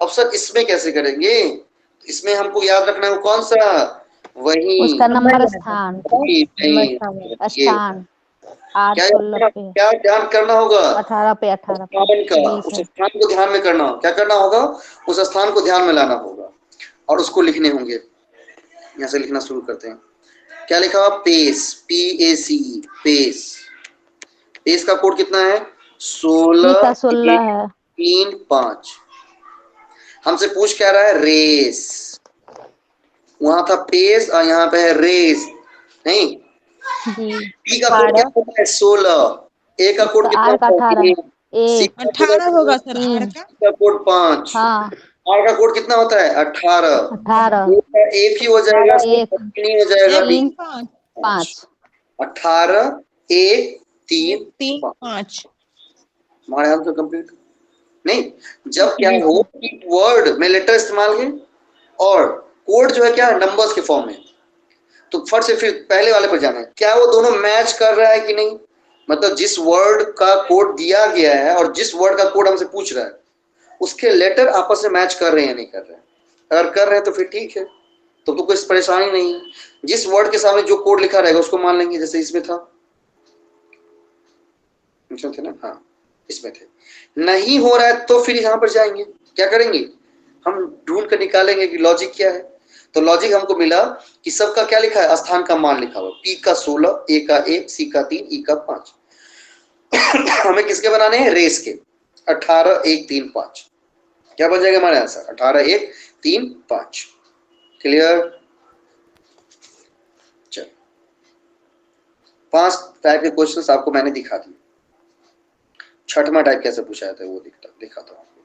Speaker 1: अब सर इसमें कैसे करेंगे? इसमें हमको याद रखना है कौन सा, वही
Speaker 2: उसका नंबर स्थान, स्थान 8
Speaker 1: क्या
Speaker 2: 16 पे,
Speaker 1: क्या ध्यान करना होगा?
Speaker 2: 18 पे, 18 पे।
Speaker 1: स्थान का,
Speaker 2: जी
Speaker 1: उस
Speaker 2: सर।
Speaker 1: स्थान को ध्यान में करना होगा। क्या करना होगा? उस स्थान को ध्यान में लाना होगा और उसको लिखने होंगे। यहाँ से लिखना शुरू करते हैं। क्या लिखा हुआ? Pace, PAC, pace. पेस का कोड कितना है? 16
Speaker 2: 16 है।
Speaker 1: 3 5। हमसे पूछ क्या रहा है? रेस। वहां था पेस और यहाँ पे है रेस। नहीं,
Speaker 2: जी।
Speaker 1: पी का कोड क्या होता है? 16। ए का कोड कितना
Speaker 2: आर का
Speaker 1: होता है?
Speaker 2: 18,
Speaker 1: 3। सी
Speaker 2: 1
Speaker 1: का कोड
Speaker 3: 18 होगा सर, आर
Speaker 2: 3।
Speaker 3: का।
Speaker 1: का कोड 5।
Speaker 2: हाँ,
Speaker 1: आर का कोड कितना होता है? 18।
Speaker 2: 18
Speaker 1: ए का एक ही हो जाएगा,
Speaker 2: 1
Speaker 1: नहीं हो जाएगा।
Speaker 2: 3
Speaker 3: 5
Speaker 2: 5।
Speaker 1: 18 1 3
Speaker 3: 3
Speaker 1: 5।
Speaker 3: 5।
Speaker 1: हमारे आंसर कंप्लीट। नहीं, जब क्या हो कि वर्ड में लेटर इस्तेमाल है और कोड जो है क्या है? नंबर्स के फॉर्म में, तो फट से फिर पहले वाले पर जाना है, क्या वो दोनों मैच कर रहा है कि नहीं। मतलब जिस वर्ड का कोड दिया गया है और जिस वर्ड का कोड हमसे पूछ रहा है उसके लेटर आपस में मैच कर रहे हैं या नहीं कर रहे हैं। अगर कर रहे हैं तो फिर ठीक है, तो कोई परेशानी नहीं है। जिस वर्ड के सामने जो कोड लिखा रहेगा उसको मान लेंगे, जैसे इसमें था, इसमें थे ना, हाँ इसमें थे। नहीं हो रहा है तो फिर यहाँ पर जाएंगे, क्या करेंगे? हम ढूंढ कर निकालेंगे कि लॉजिक क्या है। तो लॉजिक हमको मिला कि सबका क्या लिखा है? स्थान का मान लिखा हुआ। पी का 16, ए का 1, सी का 3, ई का 5। हमें किसके बनाने हैं? रेस के। 18 1 3 5 क्या बन जाएगा हमारे आंसर? 18 1 3 5। क्लियर? चलो 5 टाइप के क्वेश्चंस आपको मैंने दिखा दिए। छठवां टाइप कैसे पूछा जाता है वो दिखाता हूं आपको।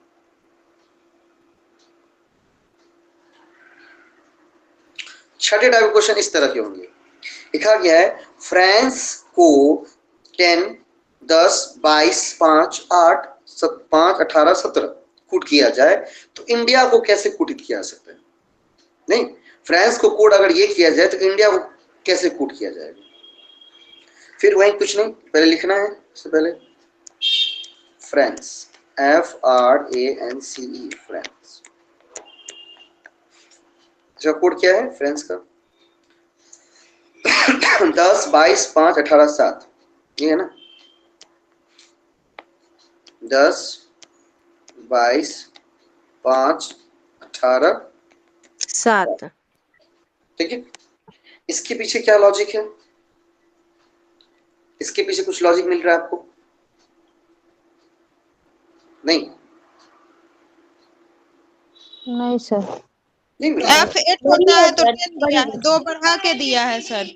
Speaker 1: छठे टाइप के क्वेश्चन इस तरह के होंगे। लिखा गया है फ्रांस को 10 10 22 5 8 5 18 17 कूट किया जाए तो इंडिया को कैसे कूटित किया जा सकता है? नहीं, फ्रांस को कोड अगर ये किया जाए तो इंडिया को कैसे कूट किया जाएगा? फिर वही कुछ नहीं, पहले लिखना है। सबसे पहले फ्रांस, FRANCE, फ्रांस। इसका कोड क्या है फ्रांस का? 10 22 5 18 7, ये है ना? 10 22 5 18
Speaker 4: 7।
Speaker 1: ठीक है। इसके पीछे क्या लॉजिक है? इसके पीछे कुछ लॉजिक मिल रहा है आपको? नहीं,
Speaker 2: नहीं सर।
Speaker 1: नहीं मिल रहा है।
Speaker 3: F8 होता है तो 10 दिया है, 2 बढ़ा के दिया है सर।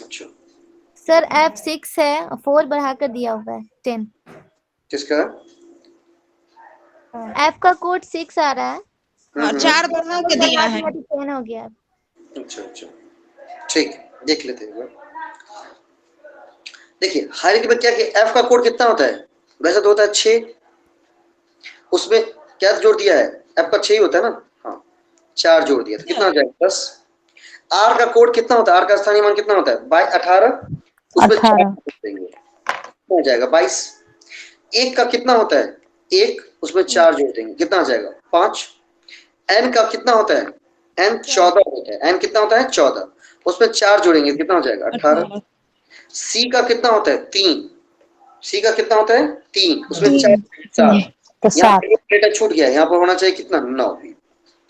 Speaker 1: अच्छा,
Speaker 5: सर F6 है, 4 बढ़ाकर दिया हुआ है 10।
Speaker 1: किसका?
Speaker 5: F का कोड 6 आ रहा है,
Speaker 3: हाँ, 4 बढ़ा के दिया है।
Speaker 5: 10 हो गया।
Speaker 1: अच्छा अच्छा, ठीक, देख लेते हैं। देखिए हर एक में क्या कि एफ का कोड कितना होता है? वैसे तो होता है 6, उसमें क्या जोड़ दिया है? एफ का 6 ही होता है ना? हाँ, 4 जोड़ दिया तो कितना हो जाएगा? 10। आर का कोड कितना होता है? आर का स्थानीय मान कितना होता है? 18, उसमें 4 देंगे, कितना हो जाएगा? 22। 1 का कितना होता है? 1, उसमें 4 जोड़ देंगे, कितना हो जाएगा? 5। एन का कितना होता है? एन 14 होता है। एन कितना होता है 14, उसमें 4 जोड़ेंगे कितना हो जाएगा 18। सी का कितना होता है 3, सी का कितना होता है 3, उसमें 4 7,
Speaker 2: तो
Speaker 1: यहाँ
Speaker 2: 7।
Speaker 1: पे एक डेटा छूट गया, यहाँ पर होना चाहिए कितना 9,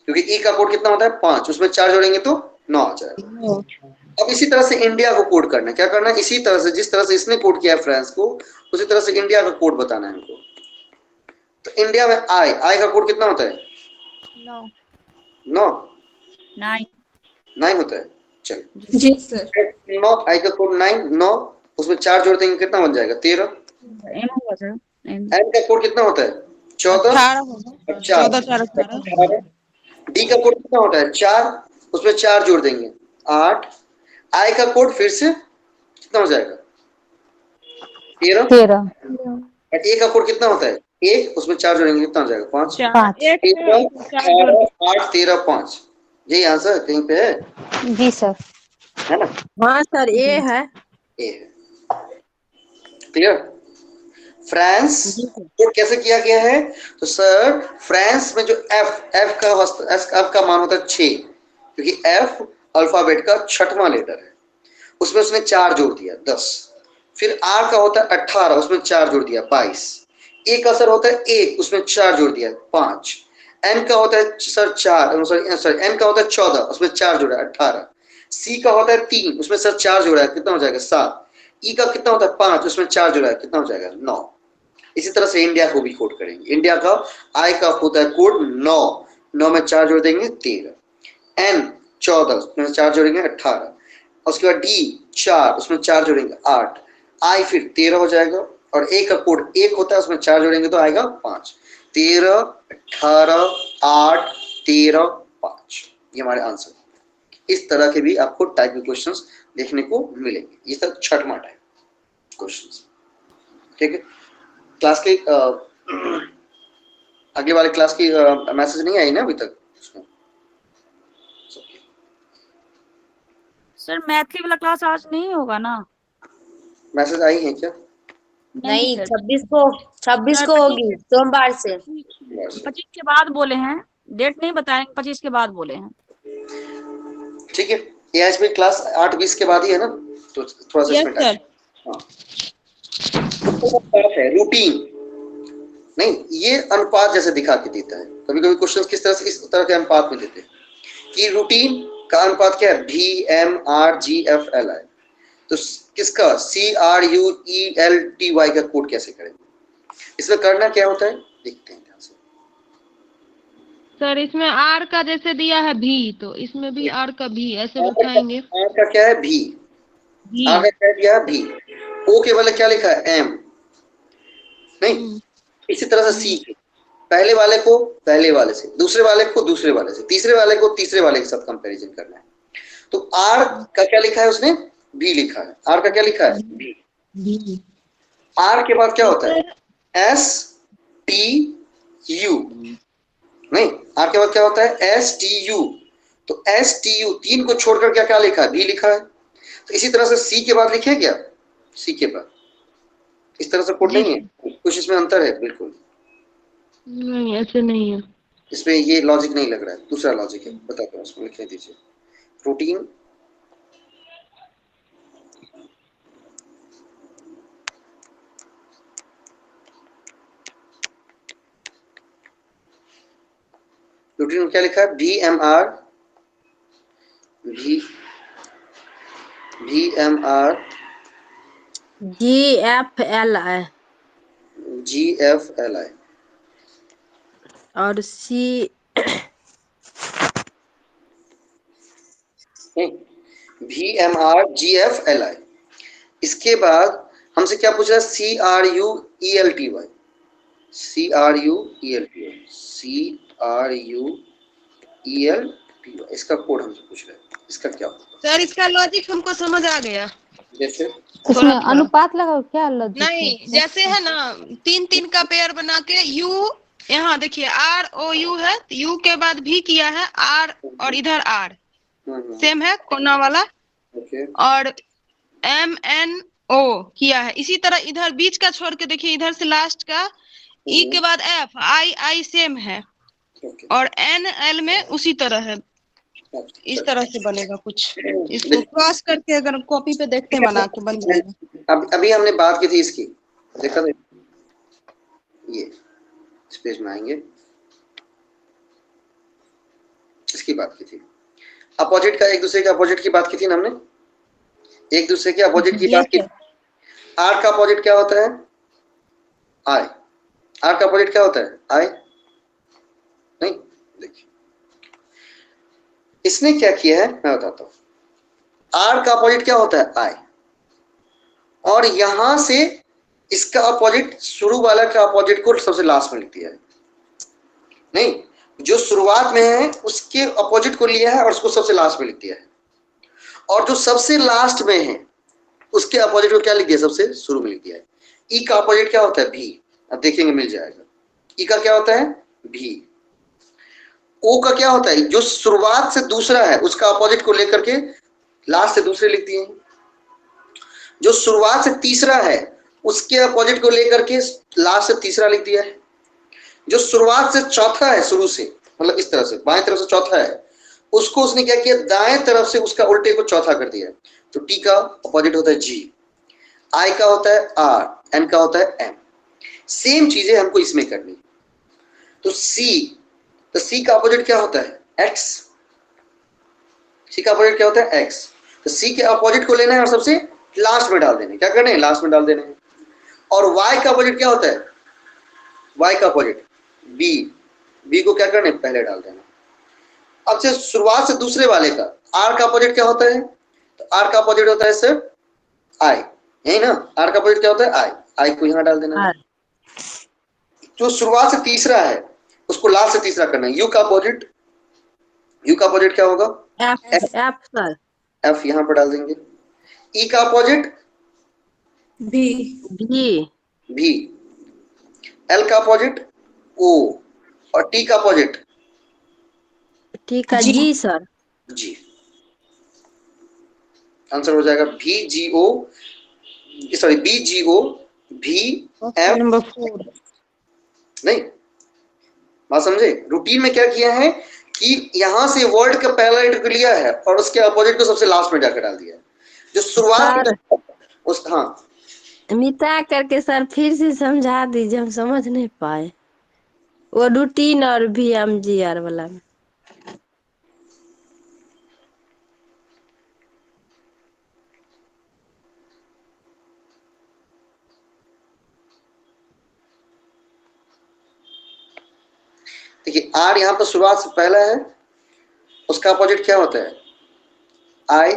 Speaker 1: क्योंकि ई का कोड कितना होता है 5, उसमें 4 जोड़ेंगे तो 9 आ जाएगा। अब इसी तरह से इंडिया को कोड करना है। क्या करना है, इसी तरह से जिस तरह से इसने कोड किया है फ्रांस को, उसी तरह से इंडिया का कोड बताना है हमको। तो इंडिया में आई का कोड कितना होता है 9
Speaker 4: 9
Speaker 1: 9 होता है। चलो
Speaker 3: जी सर।
Speaker 1: 9, आई का कोड 9, उसमें 4 जोड़ देंगे कितना बन जाएगा 13।
Speaker 3: एम होगा सर। एम
Speaker 1: एन का कोड कितना होता है 14,
Speaker 3: 18 होगा। 14 4 18।
Speaker 1: डी का कोड कितना होता है 4, उसमें 4 जोड़ देंगे 8। आई का कोड फिर से कितना हो जाएगा 13।
Speaker 2: 13।
Speaker 1: ए का कोड कितना होता है 1, उसमें 4 जोड़ेंगे कितना हो जाएगा 5।
Speaker 2: 5।
Speaker 1: 13 18 8 13 5, यही आंसर कहीं पे है
Speaker 2: जी सर।
Speaker 1: ना।
Speaker 4: हाँ सर ए है।
Speaker 1: ए है। क्लियर। फ्रांस कोड कैसे किया गया है, तो सर फ्रांस में जो एफ का मान होता है 6, क्योंकि एफ अल्फाबेट का 6वां लेटर है, उसमें उसने 4 जोड़ दिया 10। फिर आर का होता है 18, उसमें 4 जोड़ दिया 22। ए का सर होता है 1, उसमें 4 जोड़ दिया 5। एन का होता है सर 4, सॉरी एन का होता है 14, उसमें 4 जोड़ा 18। सी का होता है 3, उसमें सर 4 जोड़ा है कितना हो जाएगा 7। ई का कितना होता है 5, उसमें 4 जोड़ा है कितना हो जाएगा 9। इसी तरह से इंडिया को भी कोड करेंगे। इंडिया का आई का होता है कोड 9 में 4 जोड़ देंगे 13। एन 14, उसमें 4 जोड़ेंगे 18। उसके बाद डी 4, उसमें 4 जोड़ेंगे 8। आई फिर 13 हो जाएगा, और ए का कोड 1 होता है, उसमें 4 जोड़ेंगे तो आएगा 5। 13 18 8 13 5, ये हमारे आंसर। इस तरह के भी आपको टाइप के क्वेश्चंस देखने को मिलेंगे। ये सब 6वां टाइप क्वेश्चंस। ठीक है। क्लास के अगले वाले क्लास की मैसेज नहीं आई ना अभी तक उसमें?
Speaker 4: सर मैथली वाला क्लास आज नहीं होगा ना?
Speaker 1: मैसेज आई है क्या?
Speaker 5: नहीं,
Speaker 4: सर।
Speaker 5: 26 को होगी, सोमवार से।
Speaker 4: 25 के बाद बोले हैं, डेट नहीं बताएंगे, 25 के बाद बोले हैं।
Speaker 1: ठीक है। एएचबी क्लास 8:20 के बाद ही है ना, तो थोड़ा सा इसमें टाइम। हाँ, है रूटीन नहीं, ये अनुपात जैसे दिखा के देता है। कभी कभी क्वेश्चन किस तरह से इस तरह के अनुपात में देते हैं कि रूटीन का अनुपात क्या है, VMRGFLI। तो किसका CRUELTY का कोड कैसे करेंगे, इसमें करना क्या होता है देखते हैं ध्यान से।
Speaker 6: सर इसमें आर का जैसे दिया है भी, तो इसमें भी आर का भी ऐसे बताएंगे।
Speaker 1: आर का क्या है भी, आर का क्या दिया है भी। ओ के वाले क्या लिखा है एम, नहीं। इसी तरह से सी के पहले वाले को पहले वाले से, दूसरे वाले को दूसरे वाले से, तीसरे वाले को तीसरे वाले के साथ कंपैरिजन करना है। तो आर का क्या लिखा है उसने, बी लिखा है। आर का क्या लिखा है बी। आर के बाद क्या होता है STU, नहीं, आर के बाद क्या होता है STU। तो STU 3 को छोड़कर क्या क्या लिखा है, बी लिखा है। तो इसी तरह से सी के बाद लिखे क्या, सी के बाद इस तरह से कोड नहीं है, कुछ इसमें अंतर है बिल्कुल।
Speaker 6: नहीं ऐसे नहीं है,
Speaker 1: इसमें ये लॉजिक नहीं लग रहा है, दूसरा लॉजिक है, बताता हूँ उसमें लिख दीजिए। रूटीन रूटीन में क्या लिखा है GFLI
Speaker 4: और सी
Speaker 1: VMRGFLI। इसके बाद हमसे क्या पूछ रहा है CRUELTY। इसका कोड हमसे पूछ रहा है, इसका क्या होगा
Speaker 6: सर इसका लॉजिक हमको समझ आ गया।
Speaker 1: जैसे
Speaker 2: इसमें अनुपात लगाओ क्या लॉजिक
Speaker 6: नहीं
Speaker 2: है?
Speaker 6: जैसे है ना 3-3 का पेयर बना के यू, यहाँ देखिए ROU है, यू के बाद भी किया है आर, और इधर आर सेम है कोना वाला,
Speaker 1: ओके
Speaker 6: और MNO किया है। इसी तरह इधर बीच का छोड़ के देखिए, इधर से लास्ट का ई के बाद F, I सेम है,
Speaker 1: ओके
Speaker 6: और NL में उसी तरह है। इस तरह से बनेगा कुछ। इसको क्रॉस करके अगर कॉपी पे देखते हैं बना के बन जाएगा।
Speaker 1: अभी हमने बात की थी इसकी, देखा था ये, इस पेज में आएंगे, इसकी बात की थी। अपोजिट का, एक दूसरे के अपोजिट की बात की थी ना हमने, एक दूसरे के अपोजिट की बात की। आर का अपोजिट क्या होता है? आई। आर का अपोजिट क्या होता है? आई नहीं। देखिए इसने क्या किया है मैं बताता हूं। आर का अपोजिट क्या होता है? आई। और यहां से इसका अपोजिट, शुरू वाला का अपोजिट को सबसे लास्ट में लिख दिया है। नहीं, जो शुरुआत में है उसके अपोजिट को लिया है और उसको सबसे लास्ट में लिख दिया है। और जो सबसे लास्ट में है उसके अपोजिट को क्या लिख दिया? सबसे शुरू में लिख दिया है। ई का अपोजिट क्या होता है? भी। अब देखेंगे मिल जाएगा। ई का क्या होता है? भी। ओ का क्या होता है? जो शुरुआत से दूसरा है उसका अपोजिट को लेकर के लास्ट से दूसरे लिख दिए। जो शुरुआत से तीसरा है उसके अपोजिट को लेकर के लास्ट से तीसरा लिख दिया है। जो शुरुआत से चौथा है, शुरू से मतलब इस तरह से बाएं तरफ से चौथा है, उसको उसने क्या किया? दाएं तरफ से उसका उल्टे को चौथा कर दिया। तो टी का अपोजिट होता है जी, आई का होता है आर, एन का होता है एम। सेम चीजें हमको इसमें करनी। तो सी, तो सी का अपोजिट क्या होता है? एक्स। सी का अपोजिट क्या होता है? एक्स। तो सी के अपोजिट को लेना है और सबसे लास्ट में डाल देने। क्या करने हैं? लास्ट में डाल देने हैं। और y का अपोजिट क्या होता है? y का अपोजिट b। b को क्या करना है? पहले डाल देना। अब से शुरुआत से दूसरे वाले का r का अपोजिट क्या होता है? तो r का अपोजिट होता है सर i, यही ना? r का अपोजिट क्या होता है? i। i को यहां डाल देना। जो शुरुआत से तीसरा है उसको लास्ट से तीसरा करना है। u का अपोजिट, u का अपोजिट क्या होगा?
Speaker 5: F sir.
Speaker 1: f यहां पर डाल देंगे। e का अपोजिट
Speaker 5: भी।
Speaker 1: भी। L का अपोजिट O। और T का अपोजिट
Speaker 5: ठीक है जी सर।
Speaker 1: G। आंसर हो जाएगा VGO, sorry BGO VF।
Speaker 3: Number 4।
Speaker 1: नहीं, बात समझे? रूटीन में क्या किया है कि यहां से वर्ड का पहला लेटर लिया है और उसके अपोजिट को सबसे लास्ट में जाकर डाल दिया है। जो शुरुआत उस, हाँ
Speaker 5: मिटा करके सर फिर से समझा दीजिए, हम समझ नहीं पाए वो रूटीन और VMGR वाला में।
Speaker 1: देखिए आर यहाँ पर शुरुआत से पहला है, उसका अपोजिट क्या होता है? आई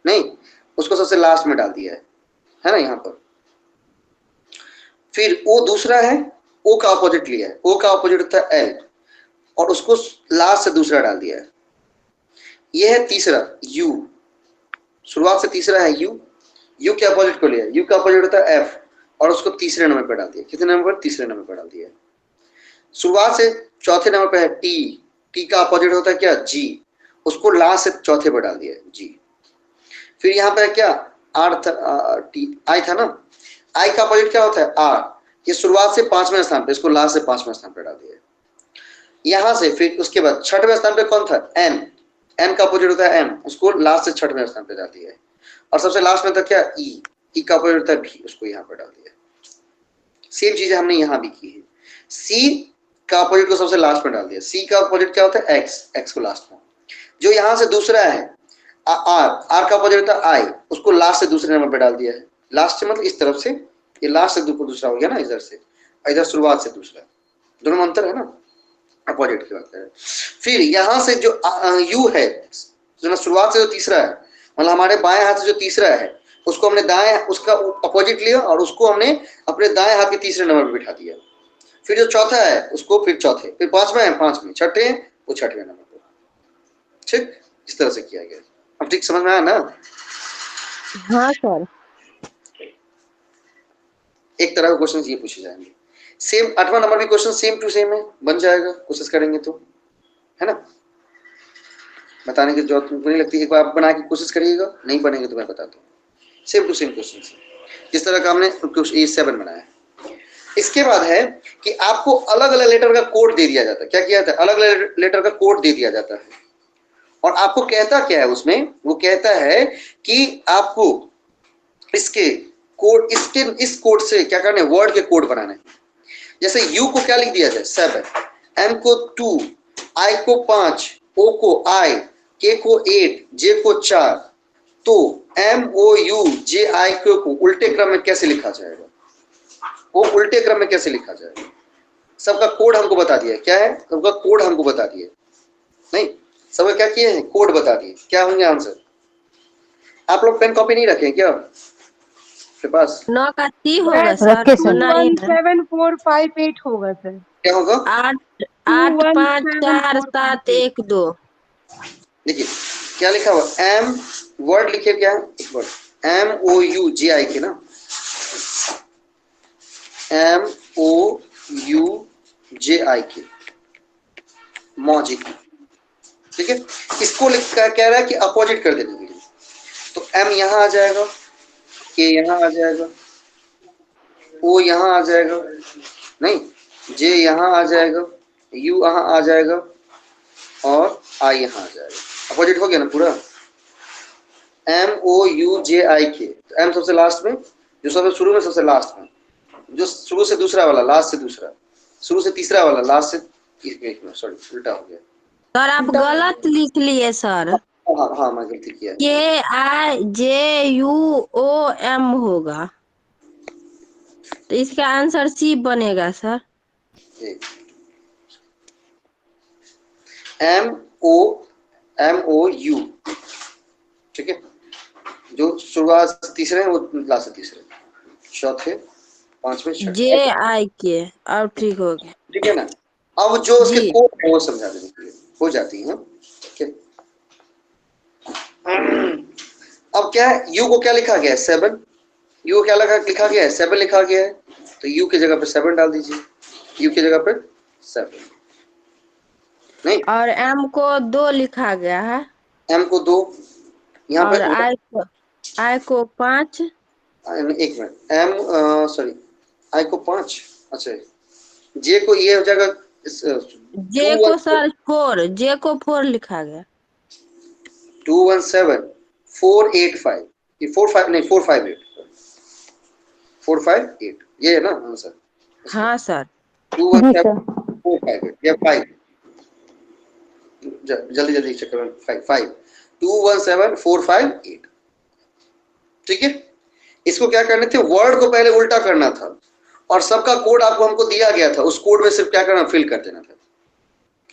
Speaker 1: नहीं, उसको सबसे लास्ट में डाल दिया है ना यहाँ पर। फिर ओ दूसरा है, ओ का अपोजिट लिया है, ओ का अपोजिट होता है एल और उसको लास्ट से दूसरा डाल दिया है। यह है तीसरा यू, शुरुआत से तीसरा है यू, यू के अपोजिट को लिया, यू का अपोजिट होता है एफ और उसको तीसरे नंबर पर डाल दिया। कितने नंबर पर? तीसरे नंबर पर डाल दिया। शुरुआत से चौथे नंबर पे है टी, टी का अपोजिट होता है क्या? जी, उसको लास्ट से चौथे पर डाल दिया जी। फिर यहाँ पे क्या? आर था, टी आई था ना, आई का अपोजिट क्या होता है? आर। ये शुरुआत से 5वें स्थान पे, इसको लास्ट से 5वें स्थान पे डाल दिया। यहां से फिर उसके बाद 6वें स्थान पे कौन था? एन, एन का अपोजिट होता है एम, उसको लास्ट से 6वें स्थान पे डाल दिया है। और सबसे लास्ट में था क्या? ई, ई का अपोजिट होता है भी, उसको यहाँ पर डाल दिया। सेम चीजें हमने यहाँ भी की है। सी का अपोजिट को सबसे लास्ट में डाल दिया। सी का अपोजिट क्या होता है? एक्स, एक्स को लास्ट में। जो यहां से दूसरा है आर, आर का अपोजिट होता है आई, उसको लास्ट से दूसरे नंबर पे डाल दिया है। लास्ट से मतलब इस तरफ से, ये लास्ट से दूसरा हो गया ना, इधर से, इधर शुरुआत से दूसरा, दोनों में अंतर है ना, अपोजिट की बात है। फिर यहां से जो यू है, जो ना शुरुआत से जो तीसरा है, मतलब हमारे बाएं हाथ से जो तीसरा है उसको हमने दाएं, उसका अपोजिट लिया और उसको हमने अपने दाएं हाथ के तीसरे नंबर पर बिठा दिया। फिर जो चौथा है उसको फिर चौथे, फिर 5वां है 5वें, छठे हैं वो 6वें नंबर पर। ठीक, इस तरह से किया गया। अब ठीक समझ में आया ना?
Speaker 5: हाँ सर।
Speaker 1: एक तरह के क्वेश्चन ये पूछे जाएंगे। सेम 8वां नंबर भी क्वेश्चन सेम टू सेम है, बन जाएगा कोशिश करेंगे तो, है ना? बताने की जरूरत तुमको नहीं लगती, एक बार आप बना के कोशिश करिएगा, नहीं बनेंगे तो मैं बताता हूँ। सेम टू सेम क्वेश्चन जिस तरह का हमने A7 बनाया। इसके बाद है कि आपको अलग अलग लेटर का कोड दे दिया जाता है। क्या किया जाता है? अलग अलग लेटर का कोड दे दिया जाता है और आपको कहता क्या है उसमें, वो कहता है कि आपको इसके कोड, इस कोड से क्या करना है, वर्ड के कोड बनाने। जैसे U को क्या लिख दिया जाए 7, M को 2, I को 5, O को I, K को 8, J को 4, तो MOUJI को उल्टे क्रम में कैसे लिखा जाएगा, वो उल्टे क्रम में कैसे लिखा जाएगा? सबका कोड हमको बता दिया, क्या है सबका कोड हमको बता दिए, नहीं सबका क्या किए हैं, कोड बता दिए। क्या होंगे आंसर? आप लोग पेन कॉपी नहीं रखें क्या आपके पास?
Speaker 5: 9 का C होगा सर,
Speaker 2: रखे सर।
Speaker 3: 217458 होगा सर।
Speaker 1: क्या होगा?
Speaker 5: 8 8 5 4 7 1 2।
Speaker 1: देखिए क्या लिखा हुआ, M वर्ड लिखे, क्या है एक वर्ड, MOUJI के ना, MOUJI के, मौजिक, ठीक है। इसको कह रहा है कि अपोजिट कर देने के लिए, तो M यहां आ जाएगा, K यहां आ जाएगा, O यहां आ जाएगा, नहीं J यहां आ जाएगा, U यहां आ जाएगा और I यहां आ जाएगा। अपोजिट हो गया ना पूरा। MOUJIK, तो M सबसे लास्ट में, जो सबसे शुरू में सबसे लास्ट में, जो शुरू से दूसरा वाला लास्ट से दूसरा, शुरू से तीसरा वाला लास्ट से, सॉरी उल्टा हो गया
Speaker 5: सर आप गलत लिख लिए सर।
Speaker 1: हाँ हाँ मैं गलती किया।
Speaker 5: KIJUOM होगा, तो इसका आंसर C बनेगा सर।
Speaker 1: MOU, ठीक है, जो शुरुआत से तीसरे हैं वो लास्ट से तीसरे, चौथे पांचवें छठे,
Speaker 5: JIK, अब ठीक हो गया,
Speaker 1: ठीक है ना। अब जो उसके
Speaker 5: जी।
Speaker 1: कोड है वो समझा देने के लिए हो जाती है, ठीक है। अब क्या है, U को क्या लिखा गया है 7, U को क्या लिखा गया है 7 लिखा गया है, तो U की जगह पे 7 डाल दीजिए, U की जगह पे 7, नहीं
Speaker 5: और M को 2 लिखा गया है,
Speaker 1: M को 2 यहाँ
Speaker 5: और
Speaker 1: पे,
Speaker 5: I को 5,
Speaker 1: एक मिनट, M सॉरी I को 5, अच्छा J को ये हो जाएगा,
Speaker 5: J को सर 4, J को 4 लिखा गया,
Speaker 1: 217 485, ये 45 नहीं 458, 458 ये है ना आंसर?
Speaker 5: हाँ सर।
Speaker 1: 217 458 या 5, जल्दी जल्दी चेक करो, 5 217 458, ठीक है। इसको क्या करने थे, वर्ड को पहले उल्टा करना था और सबका कोड आपको हमको दिया गया था, उस कोड में सिर्फ क्या करना, फिल कर देना था,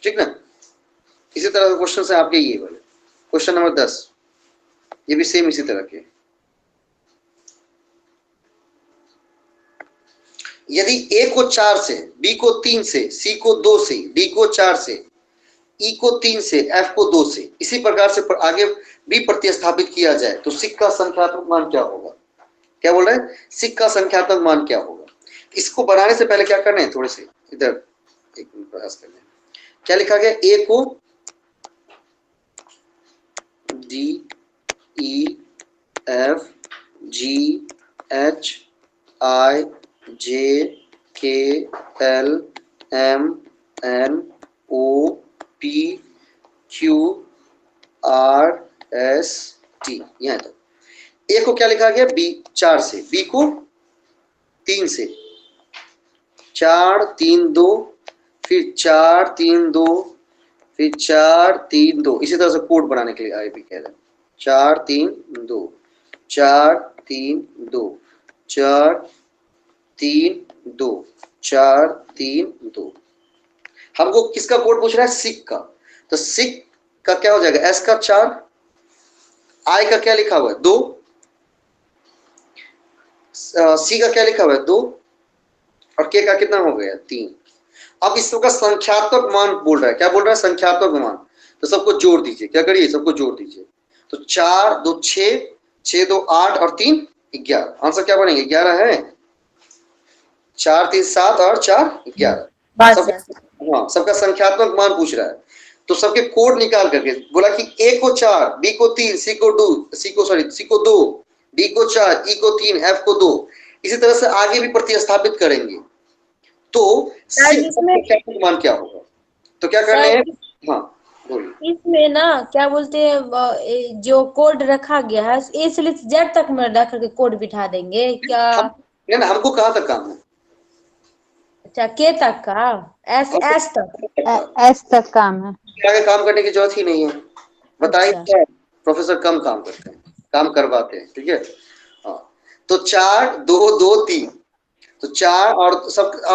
Speaker 1: ठीक ना। इसी तरह के क्वेश्चन है आपके ये वाले। क्वेश्चन नंबर 10, ये भी सेम इसी तरह के। यदि A को 4 से, B को 3 से, C को 2 से, D को 4 से, E को 3 से, F को 2 से, इसी प्रकार से आगे भी प्रतिस्थापित किया जाए तो सिक का संख्यात्मक मान क्या होगा? क्या बोल रहे हैं, सिक का संख्यात्मक मान क्या होगा? इसको बनाने से पहले क्या करना है, थोड़े से इधर एक मिनट प्रयास करना है। क्या लिखा गया, A को D E F G H I J K L M N O P Q R S T, यहाँ तक। A को क्या लिखा गया, B 4 से, B को 3 से, 4 3 2, फिर 4 3 2, फिर 4 3 2, इसी तरह से कोड बनाने के लिए आगे भी कह रहे हैं 4 3 2 4 3 2 4 3 2 4 3 2। हमको किसका कोड पूछ रहा है, सिक का, तो सिक का क्या हो जाएगा, S का 4, I का क्या लिखा हुआ है 2, C का क्या लिखा हुआ है 2 और K का कितना हो गया 3। अब इसका संख्यात्मक मान बोल रहा है, क्या बोल रहा है, संख्यात्मक मान, तो सबको जोड़ दीजिए, क्या करिए सबको जोड़ दीजिए, तो 4 2 6, 6 2 8 और 3 11, आंसर क्या बनेंगे 11 है, 4 3 7 और 4 11। हाँ सबका संख्यात्मक मान पूछ रहा है, तो सबके कोड निकाल करके बोला कि A को 4, B को 3, C को 2, D को 4, E को 3, F को 2, इसी तरह से आगे भी प्रतिस्थापित करेंगे तो संख्यात्मक मान क्या होगा, तो क्या करने हैं, हाँ बोलिए।
Speaker 5: इसमें ना क्या बोलते हैं जो कोड रखा गया है ए से लेकर जेड तक में रख के कोड बिठा देंगे क्या?
Speaker 1: नहीं ना, हमको कहाँ तक काम है?
Speaker 5: अच्छा के तक का? एस तक?
Speaker 2: एस तक काम है।
Speaker 1: आगे काम करने की जरूरत ही नहीं है। बताइए
Speaker 5: अच्छा।
Speaker 1: क्या? प्रोफेसर कम काम करते हैं, काम करवाते हैं, ठीक है। हाँ, तो 4 2 2 3, तो 4 और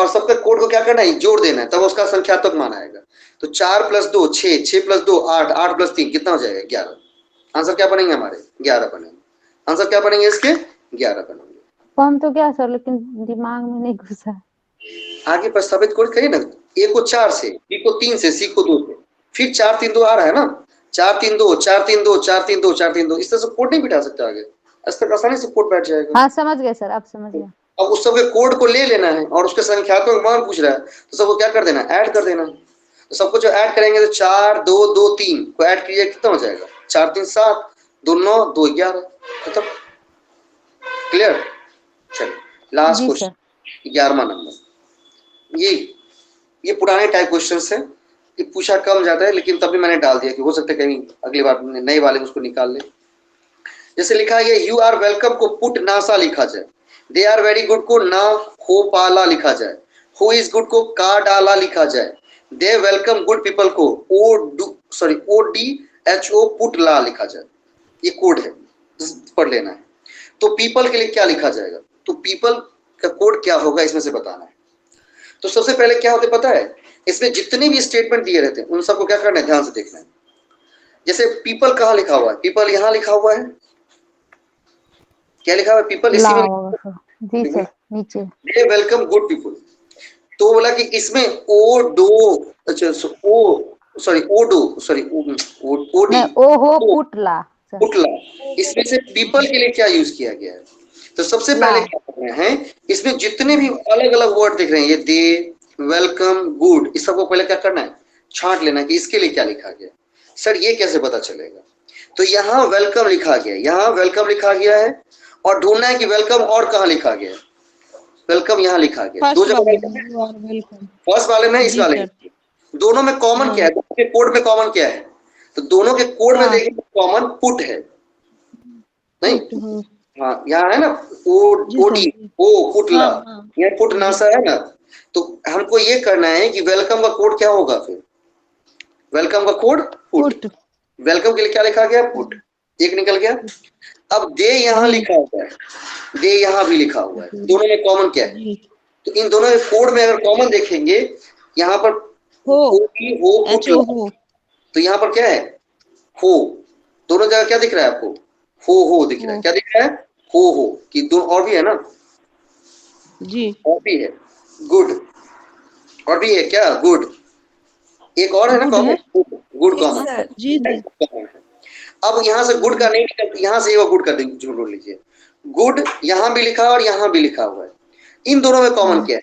Speaker 1: सबके कोड को क्या करना है? जोड़ देना है, तब उसका संख्यात्मक मान आएगा। तो 4 + 2 6, 6 + 2 8, 8 + 3 कितना हो जाएगा? 11। आंसर क्या बनेंगे हमारे? 11 बनेंगे। आंसर क्या बनेंगे इसके? 11 बनेंगे।
Speaker 2: फॉर्म तो क्या सर, लेकिन दिमाग में नहीं घुसा।
Speaker 1: आगे प्रस्तावित कोड करिए ना। ए को 4 से, बी को 3 से, सी को 2 से, फिर 4 3 2 आ रहा है ना, 4 3 2 4 3 2 4 3 2 4 3 2, इस तरह से कोड नहीं बिठा सकते आगे, इस तक आसानी से कोड बैठ जाएगा।
Speaker 2: हाँ समझ गए सर, अब समझ गया।
Speaker 1: अब उस सबके कोड को ले लेना है और उसके संख्यात्मक मान पूछ रहा है, तो सबको क्या कर देना? ऐड कर देना। तो सबको जो ऐड करेंगे तो 4 2 2 3 को ऐड कीजिए, कितना हो जाएगा? 4 3 7, 2 9 2 11, खत्म। क्लियर? चलिए लास्ट
Speaker 2: जी
Speaker 1: क्वेश्चन,
Speaker 2: सर।
Speaker 1: 11वां नंबर। ये पुराने टाइप क्वेश्चन है, ये पूछा कम जाता है, लेकिन तभी मैंने डाल दिया कि हो सकता है कहीं अगली बार नए वाले उसको निकाल ले। जैसे लिखा है यू आर वेलकम को पुट नासा लिखा जाए, दे आर वेरी गुड को ना हो पाला लिखा जाए, हु इज गुड को का डाला लिखा जाए, दे वेलकम गुड पीपल को ओ डी एच ओ पुट ला लिखा जाए। ये कोड है, पढ़ लेना है। तो पीपल के लिए क्या लिखा जाएगा? तो पीपल का कोड क्या होगा इसमें से बताना है। तो सबसे पहले क्या होता है पता है? इसमें जितने भी स्टेटमेंट दिए रहते हैं उन सबको क्या करना है? ध्यान से देखना है। जैसे पीपल कहाँ लिखा हुआ है? पीपल यहाँ लिखा हुआ है। क्या लिखा हुआ है? पीपल इसी में
Speaker 2: होगा सर। जी सर, नीचे।
Speaker 1: दे वेलकम गुड पीपल। तो बोला कि इसमें ओ डो, अच्छा ओ डी
Speaker 2: ओ हो पुटला सर।
Speaker 1: पुटला, इसमें से पीपल के लिए क्या यूज किया गया है? तो सबसे पहले क्या करना है, इसमें जितने भी अलग अलग वर्ड दिख रहे हैं, ये दे वेलकम गुड, इस सबको पहले क्या करना है? छांट लेना कि इसके लिए क्या लिखा गया। सर ये कैसे पता चलेगा? तो यहाँ वेलकम लिखा गया, यहाँ वेलकम लिखा गया है, और ढूंढना है कि वेलकम और कहाँ लिखा गया। वेलकम यहाँ लिखा गया, दो जगह, फर्स्ट वाले में, इस वाले में, दोनों में कॉमन क्या है? दोनों के कोड में कॉमन क्या है? तो दोनों के कोड में देखिए कॉमन पुट है, नहीं? हाँ यहाँ है ना ओडी, ओ पुटला, यहाँ पुट नासा है ना। तो हमको ये करना है कि वेलकम का कोड क्या होगा फिर? वेलकम का कोड पुट। वेलकम के लिए क्या लिखा गया? पुट। एक निकल गया। अब दे यहाँ लिखा हुआ है, दे यहाँ भी लिखा हुआ है, दोनों में कॉमन क्या है? तो इन दोनों के कोड में अगर कॉमन देखेंगे, यहाँ पर हो पुटला, तो यहाँ पर क्या है? हो। दोनों जगह क्या दिख रहा है आपको? हो दिख रहा है। क्या दिख रहा है? हो कि दो और भी है ना जी, और भी है गुड, और भी है क्या? गुड, एक और है ना कॉमन, गुड कॉमन जी। अब यहाँ से गुड का नहीं, यहाँ से गुड कर देंगे, जोड़ लीजिए। गुड यहाँ भी लिखा और यहाँ भी लिखा हुआ है। इन दोनों में कॉमन क्या है?